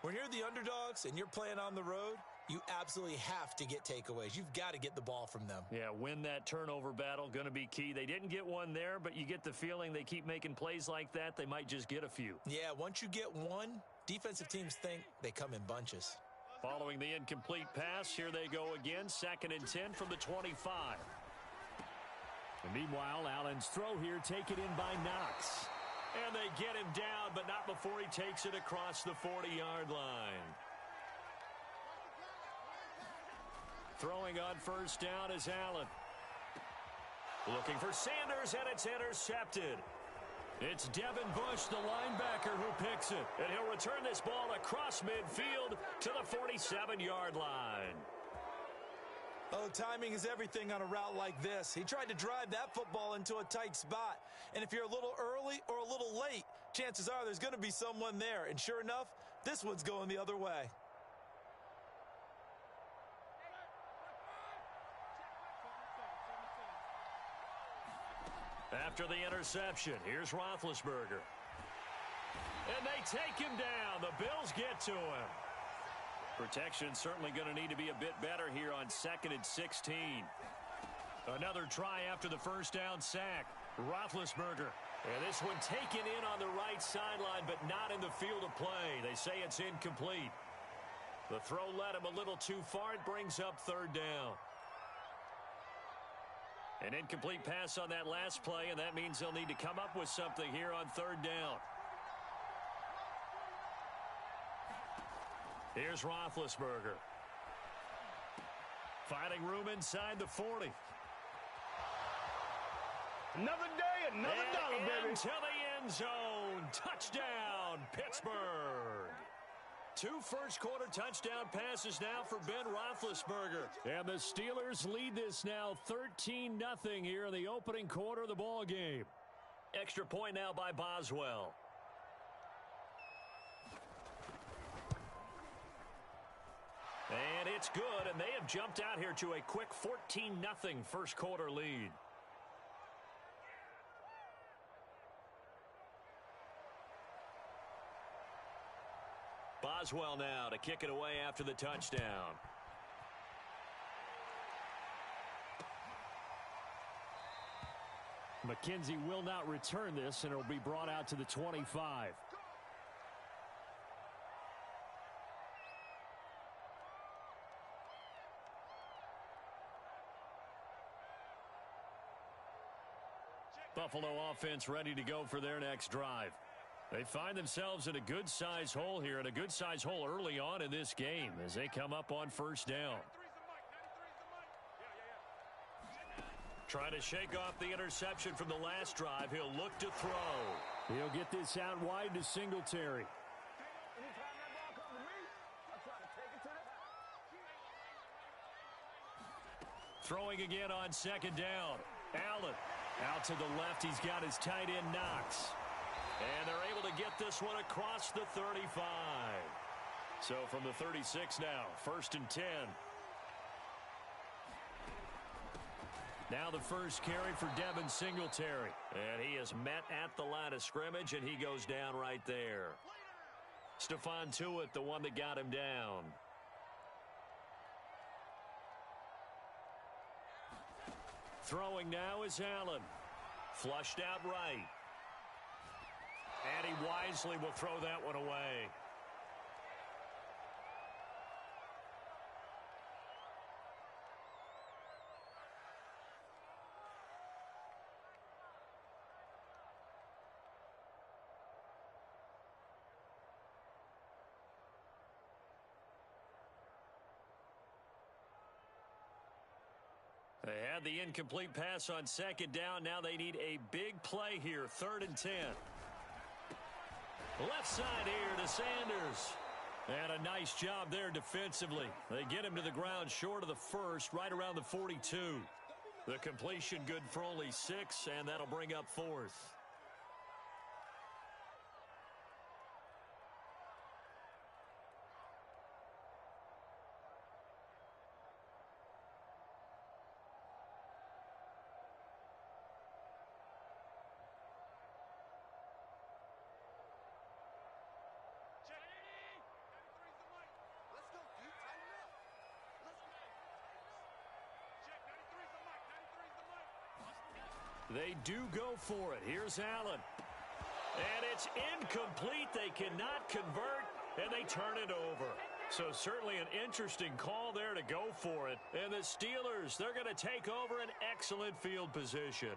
When you're the underdogs and you're playing on the road, you absolutely have to get takeaways. You've got to get the ball from them. Yeah, win that turnover battle, going to be key. They didn't get one there, but you get the feeling they keep making plays like that, they might just get a few. Yeah, once you get one, defensive teams think they come in bunches. Following the incomplete pass, here they go again, 2nd and 10 from the 25. And meanwhile, Allen's throw here taken in by Knox. And they get him down, but not before he takes it across the 40-yard line. Throwing on first down is Allen. Looking for Sanders, and it's intercepted. It's Devin Bush, the linebacker, who picks it. And he'll return this ball across midfield to the 47-yard line. Oh, timing is everything on a route like this. He tried to drive that football into a tight spot. And if you're a little early or a little late, chances are there's going to be someone there. And sure enough, this one's going the other way. After the interception, here's Roethlisberger. And they take him down. The Bills get to him. Protection certainly going to need to be a bit better here on 2nd and 16. Another try after the first down sack. Roethlisberger. And this one taken in on the right sideline, but not in the field of play. They say it's incomplete. The throw led him a little too far. It brings up third down. An incomplete pass on that last play, and that means they'll need to come up with something here on third down. Here's Roethlisberger. Finding room inside the 40. Another day, another dollar, baby. Into the end zone. Touchdown, Pittsburgh. 2 first-quarter touchdown passes now for Ben Roethlisberger. And the Steelers lead this now 13-0 here in the opening quarter of the ball game. Extra point now by Boswell. And it's good, and they have jumped out here to a quick 14-0 first-quarter lead. Boswell now to kick it away after the touchdown. McKenzie will not return this, and it will be brought out to the 25. Buffalo offense ready to go for their next drive. They find themselves in a good-sized hole here, and a good-sized hole early on in this game as they come up on first down. Trying to shake off the interception from the last drive. He'll look to throw. He'll get this out wide to Singletary. Throwing again on second down. Allen out to the left. He's got his tight end Knox. And they're able to get this one across the 35. So from the 36 now, 1st and 10. Now the first carry for Devin Singletary. And he is met at the line of scrimmage, and he goes down right there. Stephon Tuitt, the one that got him down. Throwing now is Allen. Flushed out right. And he wisely will throw that one away. They had the incomplete pass on second down. Now they need a big play here. 3rd and 10. Left side here to Sanders. And a nice job there defensively. They get him to the ground short of the first, right around the 42. The completion good for only 6, and that'll bring up 4th. They do go for it. Here's Allen. And it's incomplete. They cannot convert, and they turn it over. So certainly an interesting call there to go for it. And the Steelers, they're going to take over an excellent field position.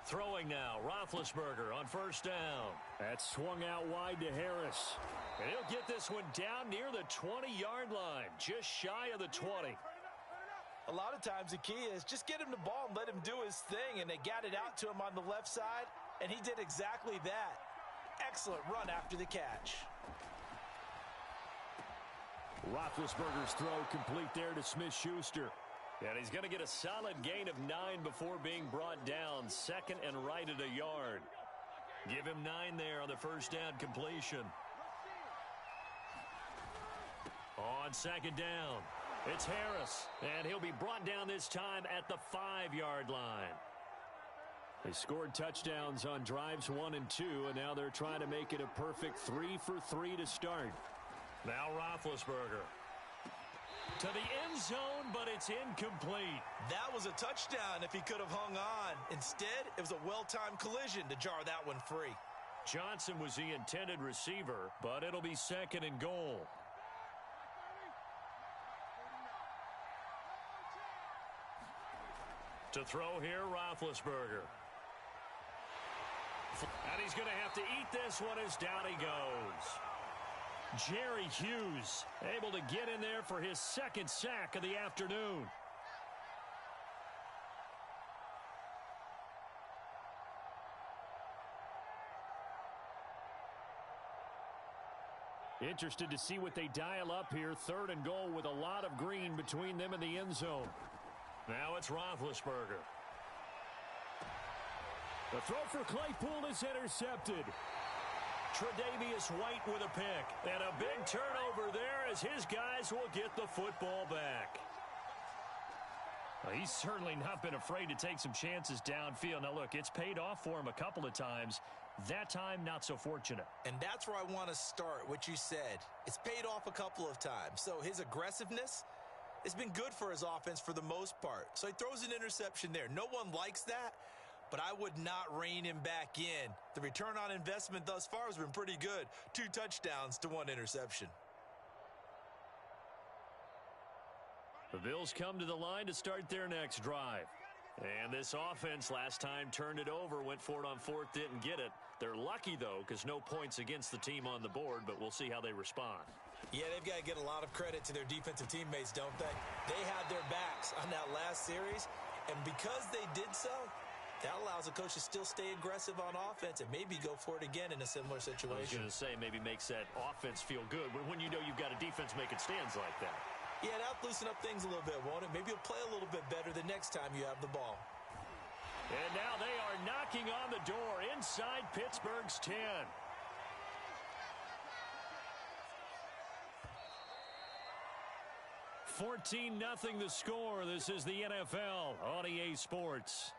Throwing now, Roethlisberger on first down. That's swung out wide to Harris. And he'll get this one down near the 20-yard line, just shy of the 20. A lot of times the key is just get him the ball and let him do his thing, and they got it out to him on the left side, and he did exactly that. Excellent run after the catch. Roethlisberger's throw complete there to Smith-Schuster. And he's going to get a solid gain of 9 before being brought down. 2nd and right at a yard. Give him 9 there on the first down completion. On 2nd down, it's Harris. And he'll be brought down this time at the 5-yard line. They scored touchdowns on drives 1 and 2, and now they're trying to make it a perfect 3 for 3 to start. Now Roethlisberger. To the end zone, but it's incomplete. That was a touchdown if he could have hung on. Instead, it was a well-timed collision to jar that one free. Johnson was the intended receiver, but it'll be 2nd and goal. To throw here, Roethlisberger. And he's going to have to eat this one as down he goes. Jerry Hughes able to get in there for his 2nd sack of the afternoon. Interested to see what they dial up here. 3rd and goal with a lot of green between them and the end zone. Now it's Roethlisberger. The throw for Claypool is intercepted. Tre'Davious White with a pick. And a big turnover there as his guys will get the football back. Well, he's certainly not been afraid to take some chances downfield. Now, look, it's paid off for him a couple of times. That time, not so fortunate. And that's where I want to start, what you said. It's paid off a couple of times. So his aggressiveness has been good for his offense for the most part. So he throws an interception there. No one likes that, but I would not rein him back in. The return on investment thus far has been pretty good. 2 touchdowns to 1 interception. The Bills come to the line to start their next drive. And this offense last time turned it over, went for it on 4th, didn't get it. They're lucky, though, because no points against the team on the board, but we'll see how they respond. Yeah, they've got to get a lot of credit to their defensive teammates, don't they? They had their backs on that last series, and because they did so, that allows the coach to still stay aggressive on offense and maybe go for it again in a similar situation. I was going to say maybe makes that offense feel good when you know you've got a defense making stands like that. Yeah, that'll loosen up things a little bit, won't it? Maybe you'll play a little bit better the next time you have the ball. And now they are knocking on the door inside Pittsburgh's 10. $14-0 the score. This is the NFL on EA Sports.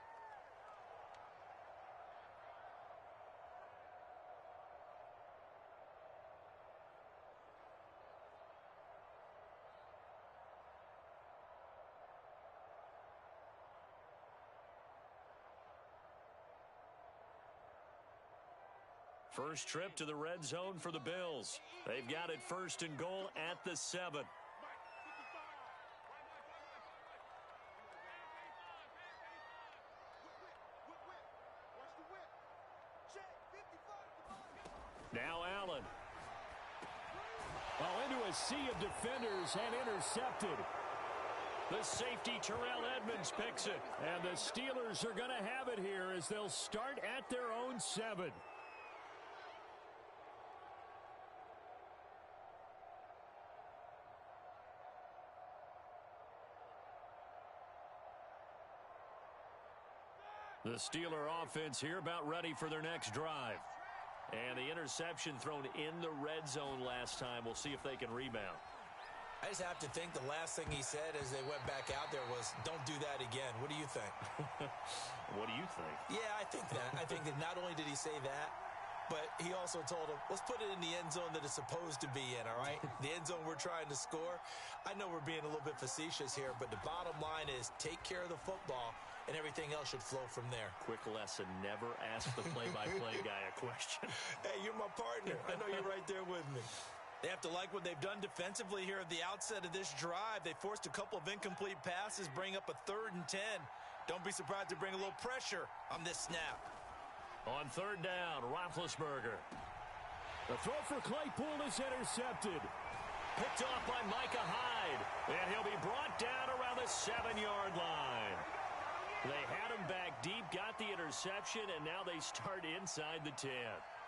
First trip to the red zone for the Bills. They've got it 1st and goal at the 7. Now Allen. Into a sea of defenders and intercepted. The safety, Terrell Edmonds, picks it. And the Steelers are going to have it here as they'll start at their own 7. The Steeler offense here about ready for their next drive. And the interception thrown in the red zone last time. We'll see if they can rebound. I just have to think the last thing he said as they went back out there was, don't do that again. What do you think? What do you think? Yeah, I think that. I think that not only did he say that, but he also told him, let's put it in the end zone that it's supposed to be in, all right? The end zone we're trying to score. I know we're being a little bit facetious here, but the bottom line is take care of the football, and everything else should flow from there. Quick lesson, never ask the play-by-play guy a question. Hey, you're my partner. I know you're right there with me. They have to like what they've done defensively here at the outset of this drive. They forced a couple of incomplete passes, bring up a 3rd and 10. Don't be surprised to bring a little pressure on this snap. On 3rd down, Roethlisberger. The throw for Claypool is intercepted. Picked off by Micah Hyde. And he'll be brought down around the 7-yard line. They had him back deep, got the interception, and now they start inside the 10.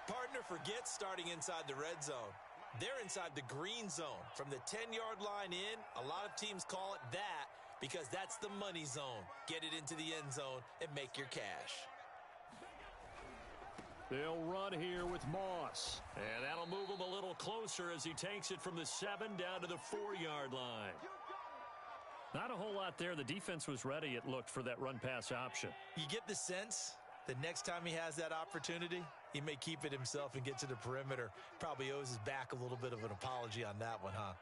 Partner, forget starting inside the red zone. They're inside the green zone. From the 10-yard line in, a lot of teams call it that because that's the money zone. Get it into the end zone and make your cash. They'll run here with Moss. And that'll move him a little closer as he takes it from the 7 down to the 4-yard line. Not a whole lot there. The defense was ready, it looked, for that run-pass option. You get the sense The next time he has that opportunity, he may keep it himself and get to the perimeter. Probably owes his back a little bit of an apology on that one, huh?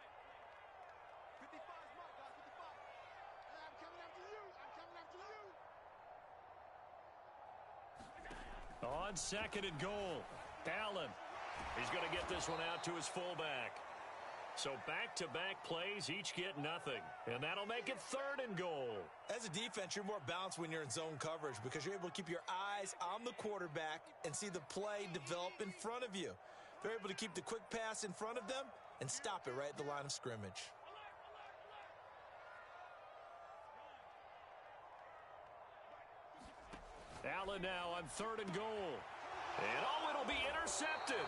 On second and goal, Allen. He's going to get this one out to his fullback. So back-to-back plays, each get nothing. And that'll make it third and goal. As a defense, you're more balanced when you're in zone coverage because you're able to keep your eyes on the quarterback and see the play develop in front of you. They're able to keep the quick pass in front of them and stop it right at the line of scrimmage. Allen now on third and goal. And it'll be intercepted.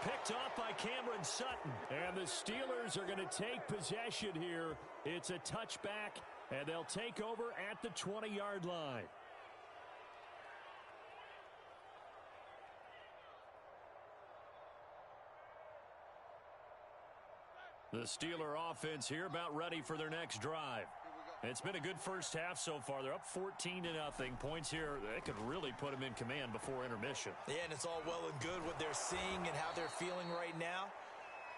Picked off by Cameron Sutton. And the Steelers are going to take possession here. It's a touchback, and they'll take over at the 20-yard line. The Steeler offense here about ready for their next drive. It's been a good first half so far. They're up 14-0. Points here, they could really put them in command before intermission. Yeah, and it's all well and good what they're seeing and how they're feeling right now.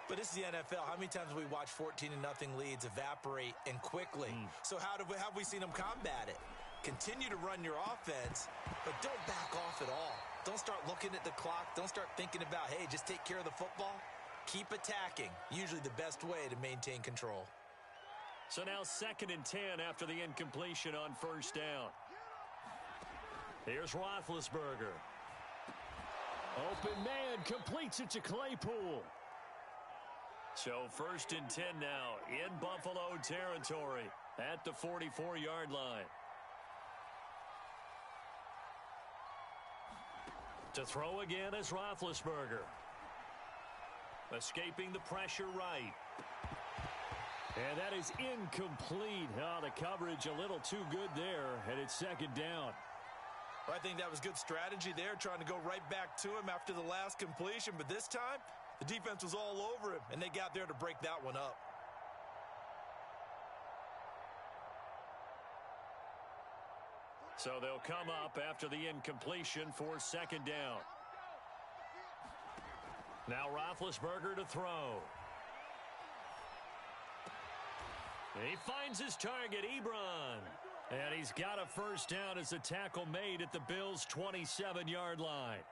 But this is the NFL. How many times have we watched 14-0 leads evaporate and quickly? So how have we seen them combat it? Continue to run your offense, but don't back off at all. Don't start looking at the clock. Don't start thinking about, hey, just take care of the football. Keep attacking. Usually the best way to maintain control. So now 2nd and 10 after the incompletion on first down. Here's Roethlisberger. Open man, completes it to Claypool. So 1st and 10 now in Buffalo territory at the 44-yard line. To throw again is Roethlisberger. Escaping the pressure right. And that is incomplete. Oh, the coverage a little too good there, and it's 2nd down. Well, I think that was good strategy there, trying to go right back to him after the last completion. But this time, the defense was all over him, and they got there to break that one up. So they'll come up after the incompletion for 2nd down. Now Roethlisberger to throw. He finds his target, Ebron. And he's got a first down as the tackle made at the Bills' 27-yard line.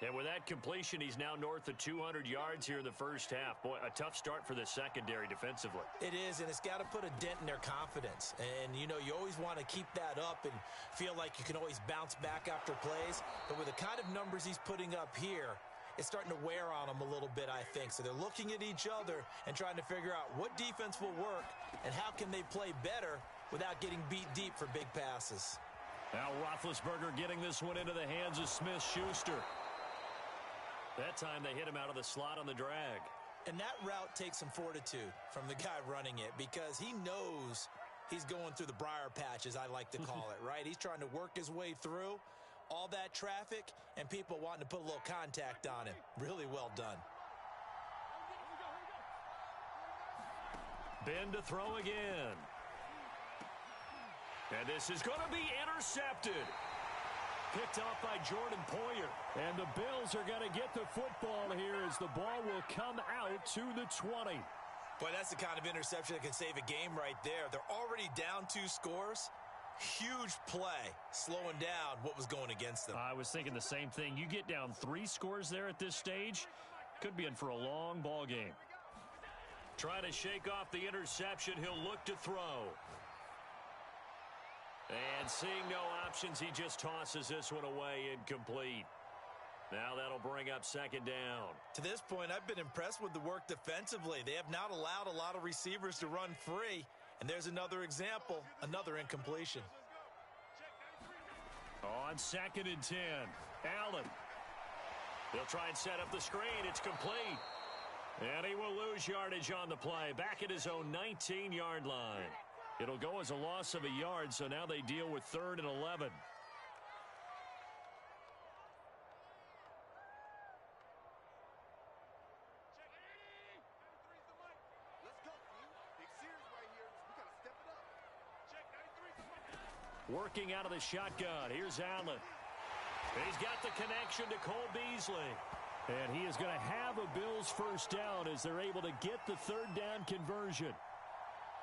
And with that completion, he's now north of 200 yards here in the first half. Boy, a tough start for the secondary defensively. It is, and it's got to put a dent in their confidence. And, you know, you always want to keep that up and feel like you can always bounce back after plays. But with the kind of numbers he's putting up here, it's starting to wear on them a little bit, I think. So they're looking at each other and trying to figure out what defense will work and how can they play better without getting beat deep for big passes. Now Roethlisberger getting this one into the hands of Smith-Schuster. That time they hit him out of the slot on the drag. And that route takes some fortitude from the guy running it because he knows he's going through the briar patch, as I like to call it, right? He's trying to work his way through all that traffic and people wanting to put a little contact on him. Really well done. Ben to throw again. And this is going to be intercepted. Picked off by Jordan Poyer. And the Bills are going to get the football here as the ball will come out to the 20. Boy, that's the kind of interception that can save a game right there. They're already down 2 scores. Huge play, slowing down what was going against them. I was thinking the same thing. You get down 3 scores there at this stage, could be in for a long ball game. Trying to shake off the interception, he'll look to throw. And seeing no options, he just tosses this one away, incomplete. Now that'll bring up 2nd down. To this point, I've been impressed with the work defensively. They have not allowed a lot of receivers to run free. And there's another example, another incompletion. On 2nd and 10, Allen. They'll try and set up the screen. It's complete. And he will lose yardage on the play. Back at his own 19-yard line. It'll go as a loss of a yard, so now they deal with 3rd and 11. Working out of the shotgun. Here's Allen. He's got the connection to Cole Beasley. And he is going to have a Bills first down as they're able to get the third down conversion.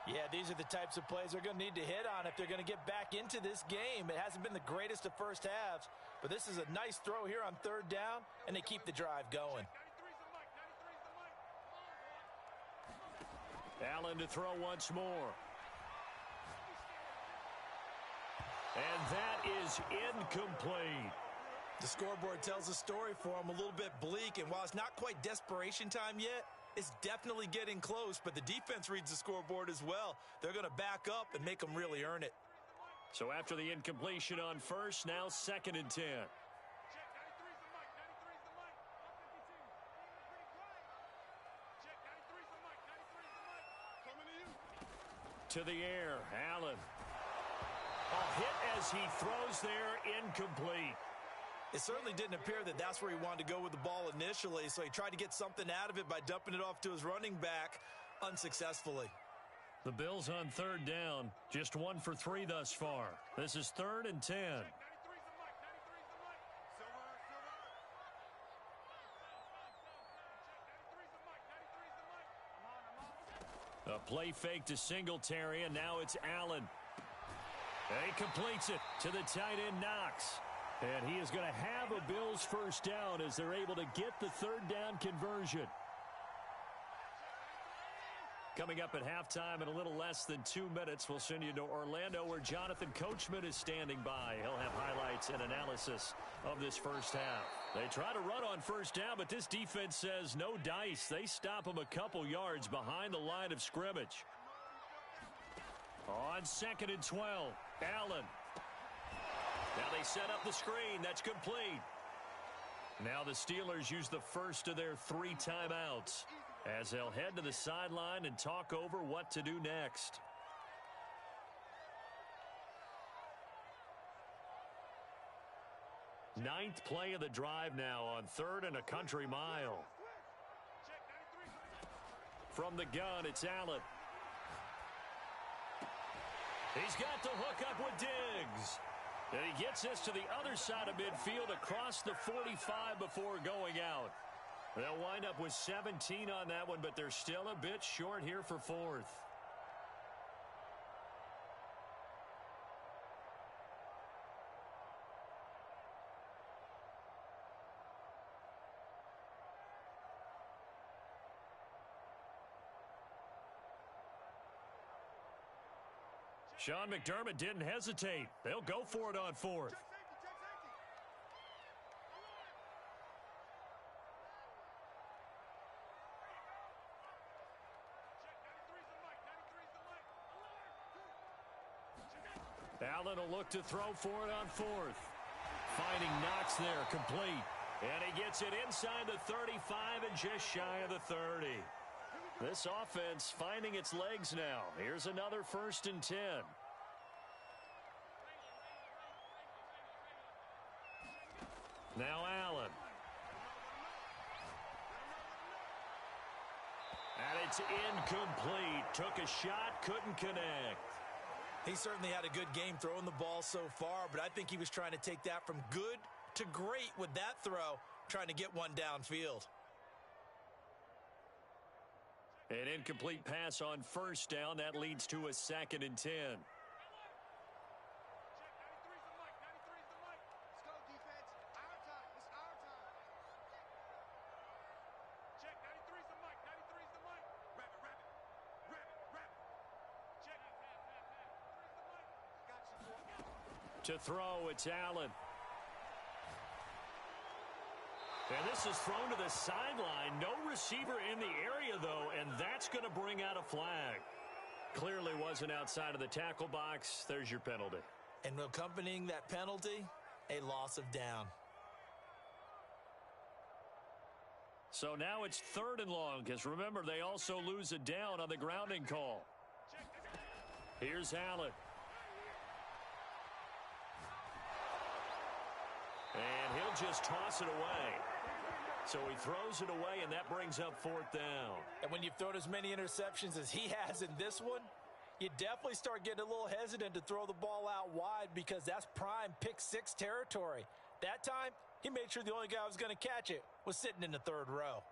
Yeah, these are the types of plays they're going to need to hit on if they're going to get back into this game. It hasn't been the greatest of first halves, but this is a nice throw here on third down, and they keep the drive going. Allen to throw once more. And that is incomplete. The scoreboard tells a story for him, a little bit bleak, and while it's not quite desperation time yet, it's definitely getting close, but the defense reads the scoreboard as well. They're going to back up and make them really earn it. So after the incompletion on first, now 2nd and 10. To the air, Allen. A hit as he throws there, incomplete. It certainly didn't appear that that's where he wanted to go with the ball initially, so he tried to get something out of it by dumping it off to his running back unsuccessfully. The Bills on third down, just 1 for 3 thus far. This is 3rd and 10. A play fake to Singletary, and now it's Allen. And he completes it to the tight end, Knox. And he is going to have a Bills first down as they're able to get the third down conversion. Coming up at halftime in a little less than 2 minutes, we'll send you to Orlando where Jonathan Coachman is standing by. He'll have highlights and analysis of this first half. They try to run on first down, but this defense says no dice. They stop him a couple yards behind the line of scrimmage. On 2nd and 12, Allen. Now they set up the screen. That's complete. Now the Steelers use the first of their 3 timeouts as they'll head to the sideline and talk over what to do next. Ninth play of the drive now on 3rd and a country mile. From the gun, it's Allen. He's got the hook up with Diggs. And he gets this to the other side of midfield across the 45 before going out. They'll wind up with 17 on that one, but they're still a bit short here for 4th. Sean McDermott didn't hesitate. They'll go for it on 4th. Allen will look to throw for it on 4th. Finding Knox there, complete. And he gets it inside the 35 and just shy of the 30. This offense finding its legs now. Here's another 1st and 10. Now Allen. And it's incomplete. Took a shot, couldn't connect. He certainly had a good game throwing the ball so far, but I think he was trying to take that from good to great with that throw, trying to get one downfield. An incomplete pass on 1st down. That leads to a 2nd and 10. To throw, it's Allen. And this is thrown to the sideline. No receiver in the area, though, and that's going to bring out a flag. Clearly wasn't outside of the tackle box. There's your penalty. And accompanying that penalty, a loss of down. So now it's 3rd and long, because remember, they also lose a down on the grounding call. Here's Allen. And he'll just toss it away. So he throws it away, and that brings up 4th down. And when you've thrown as many interceptions as he has in this one, you definitely start getting a little hesitant to throw the ball out wide because that's prime pick 6 territory. That time, he made sure the only guy who was going to catch it was sitting in the third row.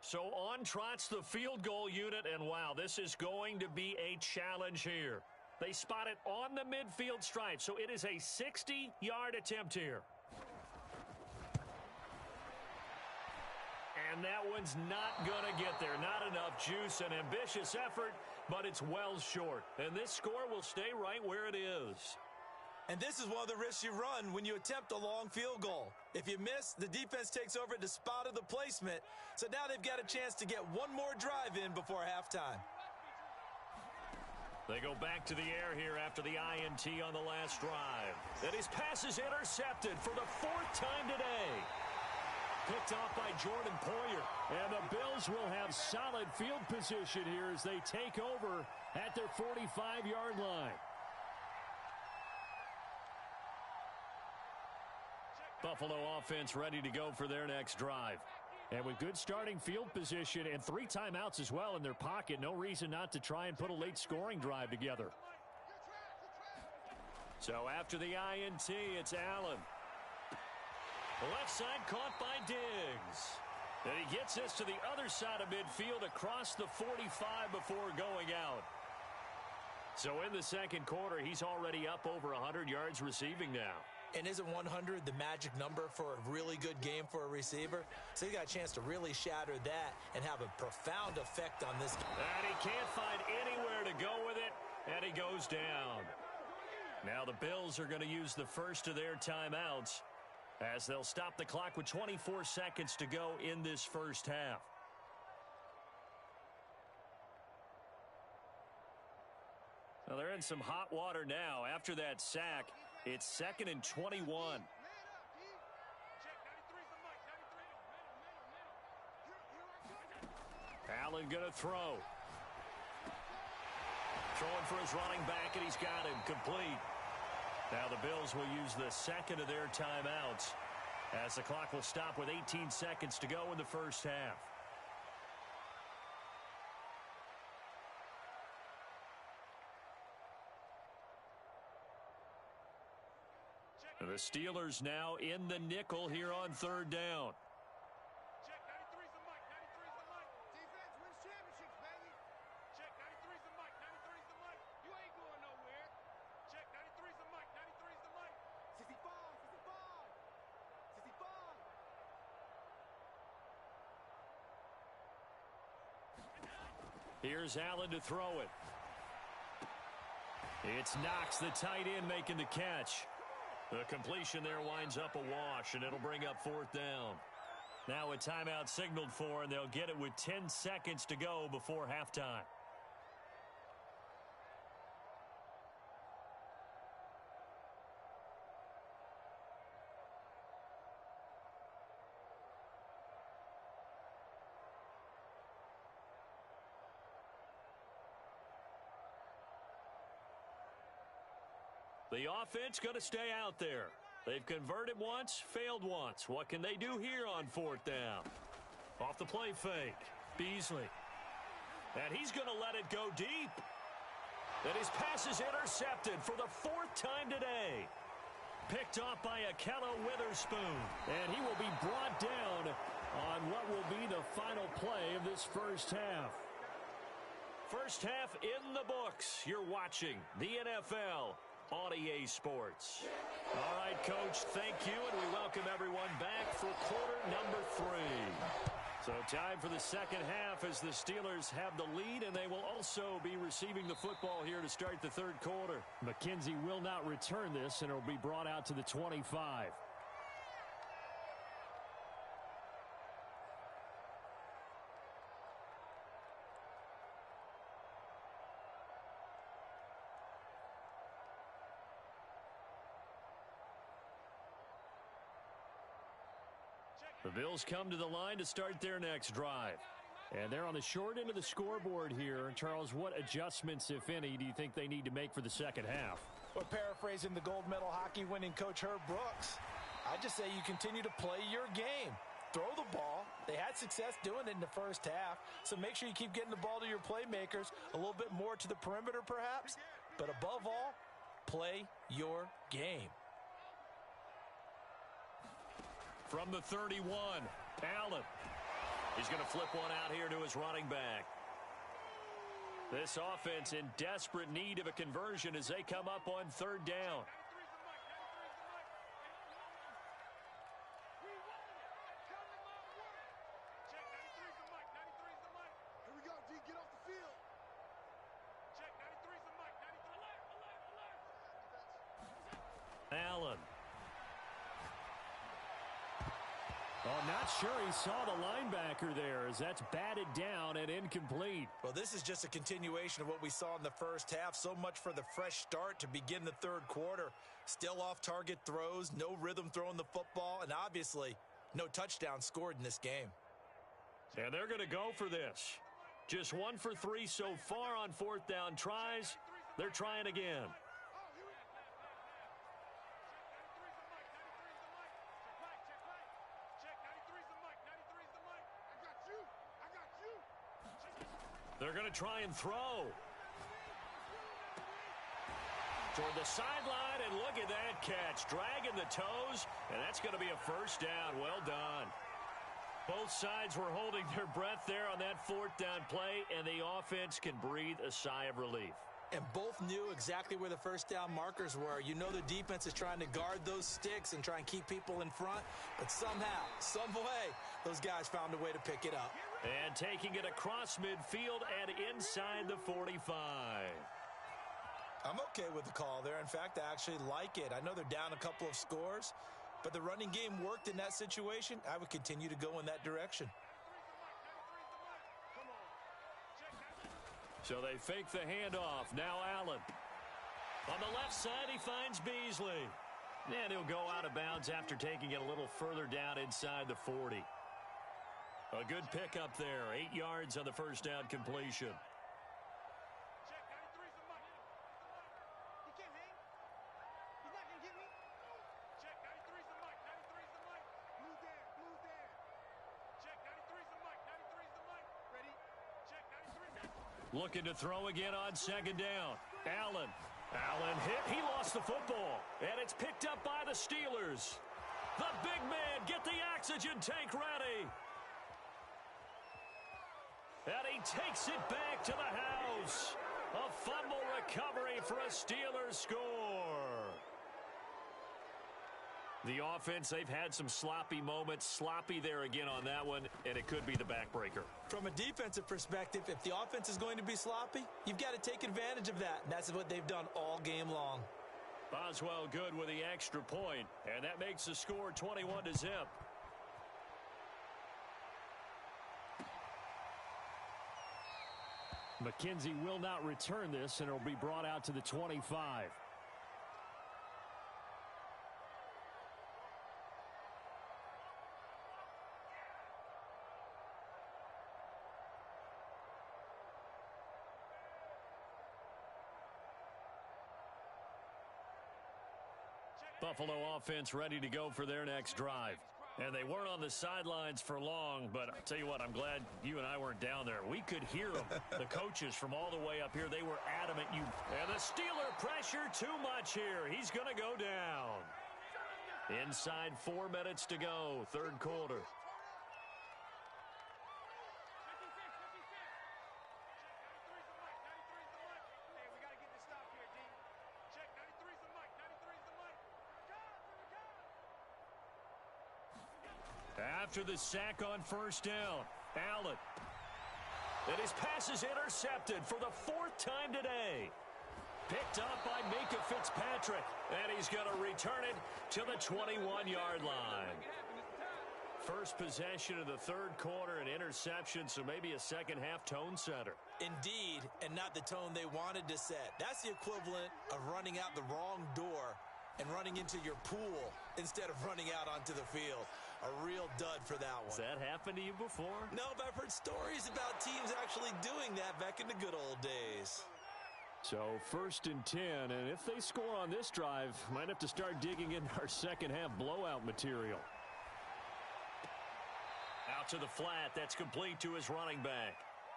So on trots the field goal unit, and wow, this is going to be a challenge here. They spot it on the midfield stripe, so it is a 60-yard attempt here. And that one's not going to get there. Not enough juice, an ambitious effort, but it's well short. And this score will stay right where it is. And this is one of the risks you run when you attempt a long field goal. If you miss, the defense takes over the spot of the placement. So now they've got a chance to get one more drive in before halftime. They go back to the air here after the INT on the last drive. And his pass is intercepted for the fourth time today. Picked off by Jordan Poyer. And the Bills will have solid field position here as they take over at their 45-yard line. Buffalo offense ready to go for their next drive. And with good starting field position and 3 timeouts as well in their pocket, no reason not to try and put a late scoring drive together. So after the INT, it's Allen. Left side caught by Diggs. And he gets this to the other side of midfield across the 45 before going out. So in the second quarter, he's already up over 100 yards receiving now. And isn't 100 the magic number for a really good game for a receiver? So he got a chance to really shatter that and have a profound effect on this game. And he can't find anywhere to go with it, and he goes down. Now the Bills are going to use the first of their timeouts as they'll stop the clock with 24 seconds to go in this first half. Well, they're in some hot water now. After that sack, it's 2nd and 21. Allen going to throw. Throwing for his running back, and he's got him complete. Now the Bills will use the second of their timeouts as the clock will stop with 18 seconds to go in the first half. The Steelers now in the nickel here on third down. Check, 93's the mic, 93's the mic. Defense wins championships, baby. Check, 93's the mic, 93's the mic. You ain't going nowhere. Check, 93's the mic, 93's the mic. 65, 65. Here's Allen to throw it. It's Knox, the tight end, making the catch. The completion there winds up a wash, and it'll bring up fourth down. Now a timeout signaled for, and they'll get it with 10 seconds to go before halftime. The offense going to stay out there. They've converted once, failed once. What can they do here on fourth down? Off the play fake, Beasley. And he's going to let it go deep. And his pass is intercepted for the fourth time today. Picked off by Akello Witherspoon. And he will be brought down on what will be the final play of this first half. First half in the books. You're watching the NFL on EA Sports. All right, Coach, thank you, and we welcome everyone back for quarter number 3. So time for the second half as the Steelers have the lead, and they will also be receiving the football here to start the third quarter. McKenzie will not return this, and it will be brought out to the 25. The Bills come to the line to start their next drive. And they're on the short end of the scoreboard here. Charles, what adjustments, if any, do you think they need to make for the second half? Well, paraphrasing the gold medal hockey winning coach Herb Brooks, I just say you continue to play your game. Throw the ball. They had success doing it in the first half, so make sure you keep getting the ball to your playmakers, a little bit more to the perimeter perhaps, but above all, play your game. From the 31, Allen. He's going to flip one out here to his running back. This offense in desperate need of a conversion as they come up on third down. Allen. Oh, not sure he saw the linebacker there as that's batted down and incomplete. Well, this is just a continuation of what we saw in the first half. So much for the fresh start to begin the third quarter. Still off-target throws, no rhythm throwing the football, and obviously no touchdown scored in this game. And they're going to go for this. Just 1 for 3 so far on fourth down tries. They're trying again. They're going to try and throw. Toward the sideline, and look at that catch. Dragging the toes, and that's going to be a first down. Well done. Both sides were holding their breath there on that fourth down play, and the offense can breathe a sigh of relief. And both knew exactly where the first down markers were. You know the defense is trying to guard those sticks and try and keep people in front. But somehow, some way, those guys found a way to pick it up. And taking it across midfield and inside the 45. I'm okay with the call there. In fact, I actually like it. I know they're down a couple of scores, but the running game worked in that situation. I would continue to go in that direction. So they fake the handoff. Now Allen. On the left side, he finds Beasley. And he'll go out of bounds after taking it a little further down inside the 40. A good pickup there. 8 yards on the first down completion. Looking to throw again on second down. Allen. Allen hit. He lost the football. And it's picked up by the Steelers. The big man, get the oxygen tank ready. And he takes it back to the house. A fumble recovery for a Steelers score. The offense, they've had some sloppy moments. Sloppy there again on that one, and it could be the backbreaker. From a defensive perspective, if the offense is going to be sloppy, you've got to take advantage of that. And that's what they've done all game long. Boswell good with the extra point, and that makes the score 21-0. McKenzie will not return this, and it'll be brought out to the 25. Buffalo offense ready to go for their next drive. And they weren't on the sidelines for long, but I'll tell you what, I'm glad you and I weren't down there. We could hear them. The coaches from all the way up here, they were adamant. And the Steeler pressure too much here. He's going to go down. Inside 4 minutes to go, third quarter. After the sack on first down, Allen. And his pass is intercepted for the 4th time today. Picked up by Minka Fitzpatrick. And he's going to return it to the 21-yard line. First possession of the third quarter, an interception, so maybe a second-half tone setter. Indeed, and not the tone they wanted to set. That's the equivalent of running out the wrong door and running into your pool instead of running out onto the field. A real dud for that one. Has that happened to you before? No, but I've heard stories about teams actually doing that back in the good old days. So 1st and 10, and if they score on this drive, might have to start digging into our second-half blowout material. Out to the flat, that's complete to his running back.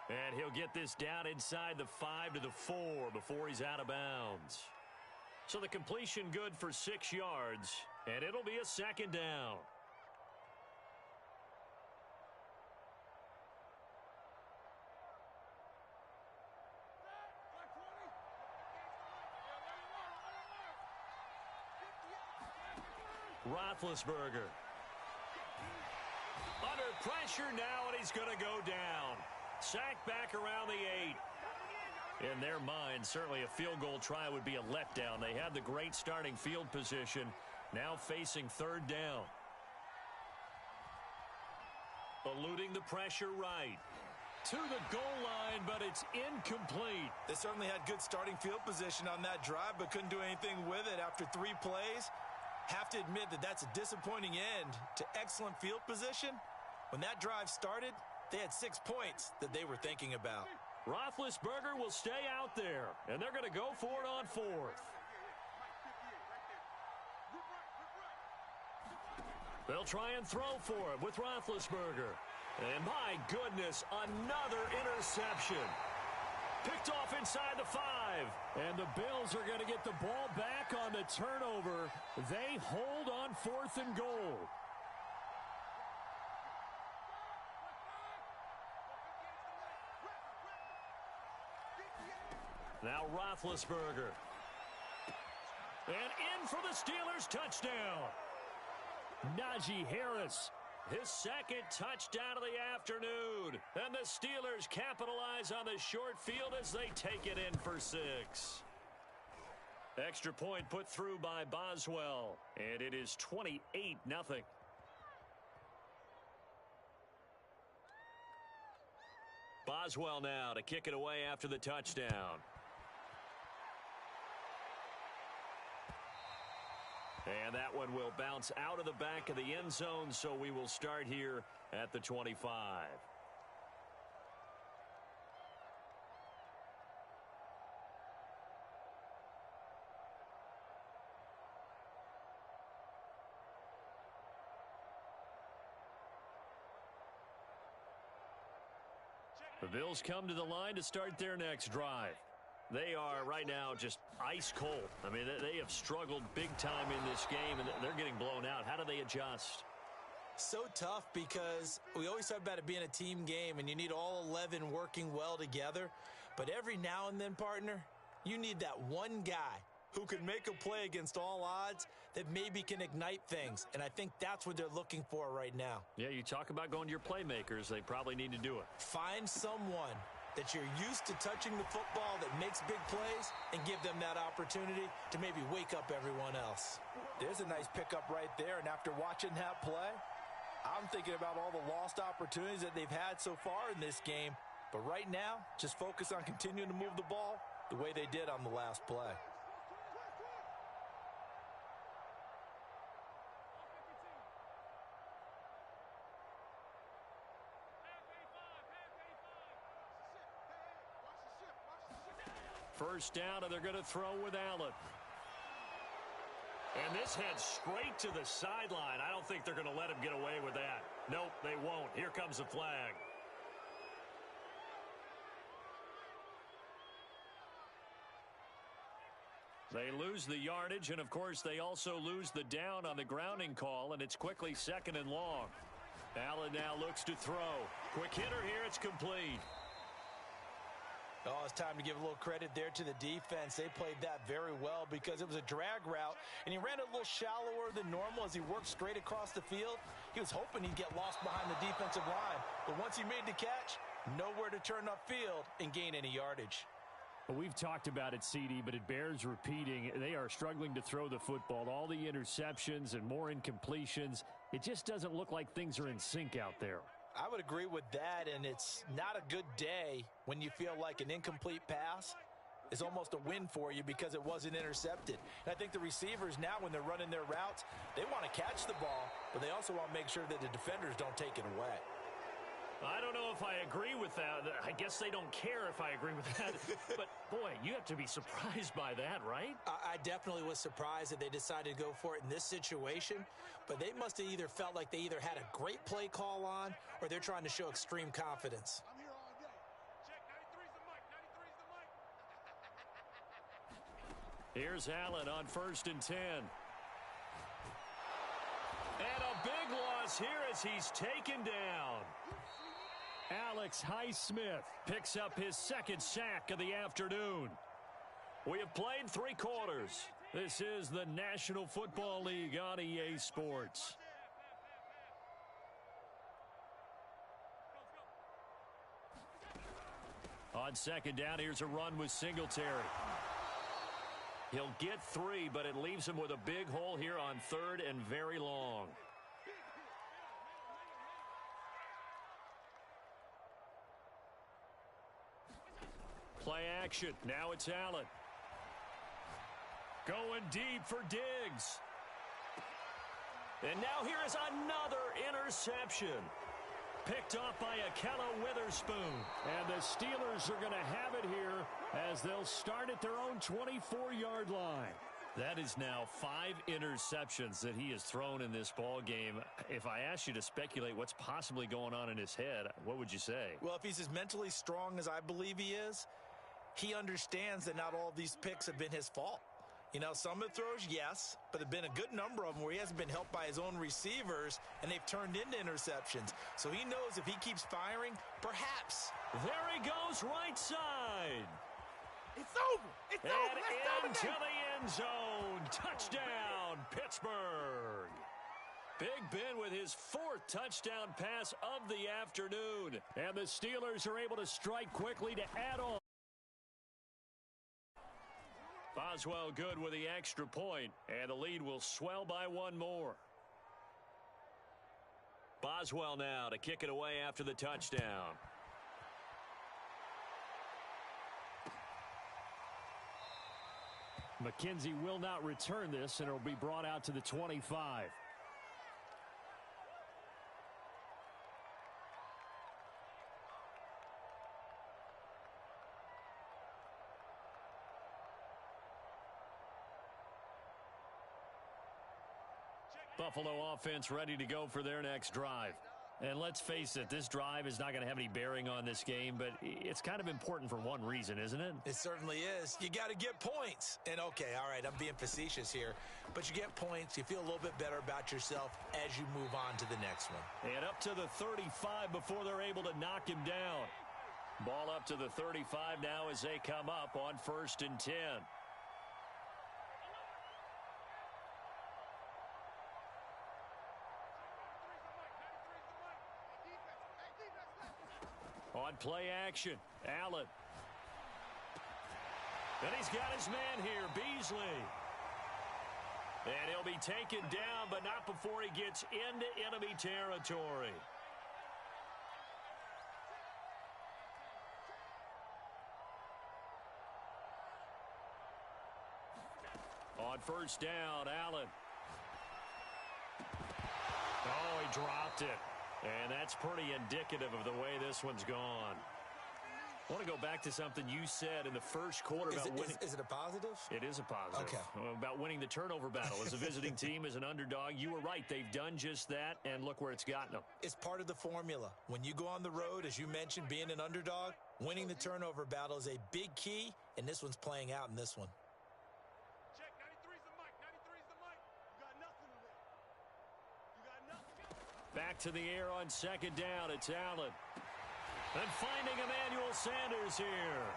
And he'll get this down inside the 5 to the 4 before he's out of bounds. So the completion good for 6 yards, and it'll be a second down. Roethlisberger. Under pressure now, and he's going to go down. Sacked back around the 8. In their mind, certainly a field goal try would be a letdown. They have the great starting field position, now facing third down. Eluding the pressure right. To the goal line, but it's incomplete. They certainly had good starting field position on that drive, but couldn't do anything with it after 3 plays. Have to admit that that's a disappointing end to excellent field position. When that drive started, they had 6 points that they were thinking about. Roethlisberger will stay out there, and they're going to go for it on 4th. They'll try and throw for it with Roethlisberger. And my goodness, another interception. Picked off inside the 5. And the Bills are going to get the ball back on the turnover. They hold on 4th and goal. Now Roethlisberger. And in for the Steelers touchdown. Najee Harris. His second touchdown of the afternoon. And the Steelers capitalize on the short field as they take it in for 6. Extra point put through by Boswell. And it is 28-0. Boswell now to kick it away after the touchdown. And that one will bounce out of the back of the end zone, so we will start here at the 25. The Bills come to the line to start their next drive. They are right now just ice cold. I mean, they have struggled big time in this game, and they're getting blown out. How do they adjust? So tough because we always talk about it being a team game, and you need all 11 working well together. But every now and then, partner, you need that one guy who can make a play against all odds that maybe can ignite things. And I think that's what they're looking for right now. Yeah, you talk about going to your playmakers. They probably need to do it. Find someone that you're used to touching the football that makes big plays and give them that opportunity to maybe wake up everyone else. There's a nice pickup right there, and after watching that play, I'm thinking about all the lost opportunities that they've had so far in this game. But right now, just focus on continuing to move the ball the way they did on the last play. First down, and they're going to throw with Allen. And this heads straight to the sideline. I don't think they're going to let him get away with that. Nope, they won't. Here comes the flag. They lose the yardage, and of course they also lose the down on the grounding call, and it's quickly 2nd and long. Allen now looks to throw. Quick hitter here, it's complete. Oh, it's time to give a little credit there to the defense. They played that very well because it was a drag route, and he ran a little shallower than normal as he worked straight across the field. He was hoping he'd get lost behind the defensive line, but once he made the catch, nowhere to turn upfield and gain any yardage. Well, we've talked about it, CD, but it bears repeating. They are struggling to throw the football. All the interceptions and more incompletions. It just doesn't look like things are in sync out there. I would agree with that, and it's not a good day when you feel like an incomplete pass is almost a win for you because it wasn't intercepted. And I think the receivers now, when they're running their routes, they want to catch the ball, but they also want to make sure that the defenders don't take it away. I don't know if I agree with that. I guess they don't care if I agree with that. But, boy, you have to be surprised by that, right? I definitely was surprised that they decided to go for it in this situation. But they must have either felt like they either had a great play call on or they're trying to show extreme confidence. I'm here all day. Check, 93's the mic. 93's the mic. Here's Allen on 1st and 10. And a big loss here as he's taken down. Alex Highsmith picks up his 2nd sack of the afternoon. We have played 3 quarters. This is the National Football League on EA Sports. On second down, here's a run with Singletary. He'll get 3, but it leaves him with a big hole here on 3rd and very long. Play action. Now it's Allen. Going deep for Diggs. And now here is another interception. Picked off by Akella Witherspoon. And the Steelers are going to have it here as they'll start at their own 24-yard line. That is now 5 interceptions that he has thrown in this ball game. If I asked you to speculate what's possibly going on in his head, what would you say? Well, if he's as mentally strong as I believe he is, he understands that not all of these picks have been his fault. You know, some of the throws, yes, but there have been a good number of them where he hasn't been helped by his own receivers, and they've turned into interceptions. So he knows if he keeps firing, perhaps. There he goes, right side. It's over. It's over. Let's into the end zone. Touchdown, Pittsburgh. Big Ben with his 4th touchdown pass of the afternoon. And the Steelers are able to strike quickly to add on. Boswell good with the extra point, and the lead will swell by 1 more. Boswell now to kick it away after the touchdown. McKenzie will not return this, and it will be brought out to the 25. Buffalo offense ready to go for their next drive. And let's face it, this drive is not going to have any bearing on this game, but it's kind of important for one reason, isn't it? It certainly is. You got to get points. And, okay, all right, I'm being facetious here, but you get points, you feel a little bit better about yourself as you move on to the next one. And up to the 35 before they're able to knock him down. Ball up to the 35 now as they come up on 1st and 10. On play action, Allen. And he's got his man here, Beasley. And he'll be taken down, but not before he gets into enemy territory. On 1st down, Allen. Oh, he dropped it. And that's pretty indicative of the way this one's gone. I want to go back to something you said in the first quarter about winning. Is it a positive? It is a positive. Okay. About winning the turnover battle. As a visiting team, as an underdog, you were right. They've done just that, and look where it's gotten them. It's part of the formula. When you go on the road, as you mentioned, being an underdog, winning the turnover battle is a big key, and this one's playing out in this one. Check, 93's the mic. 93's the mic. You got nothing in there. You got nothing. Back to the air on 2nd down. It's Allen. And finding Emmanuel Sanders here.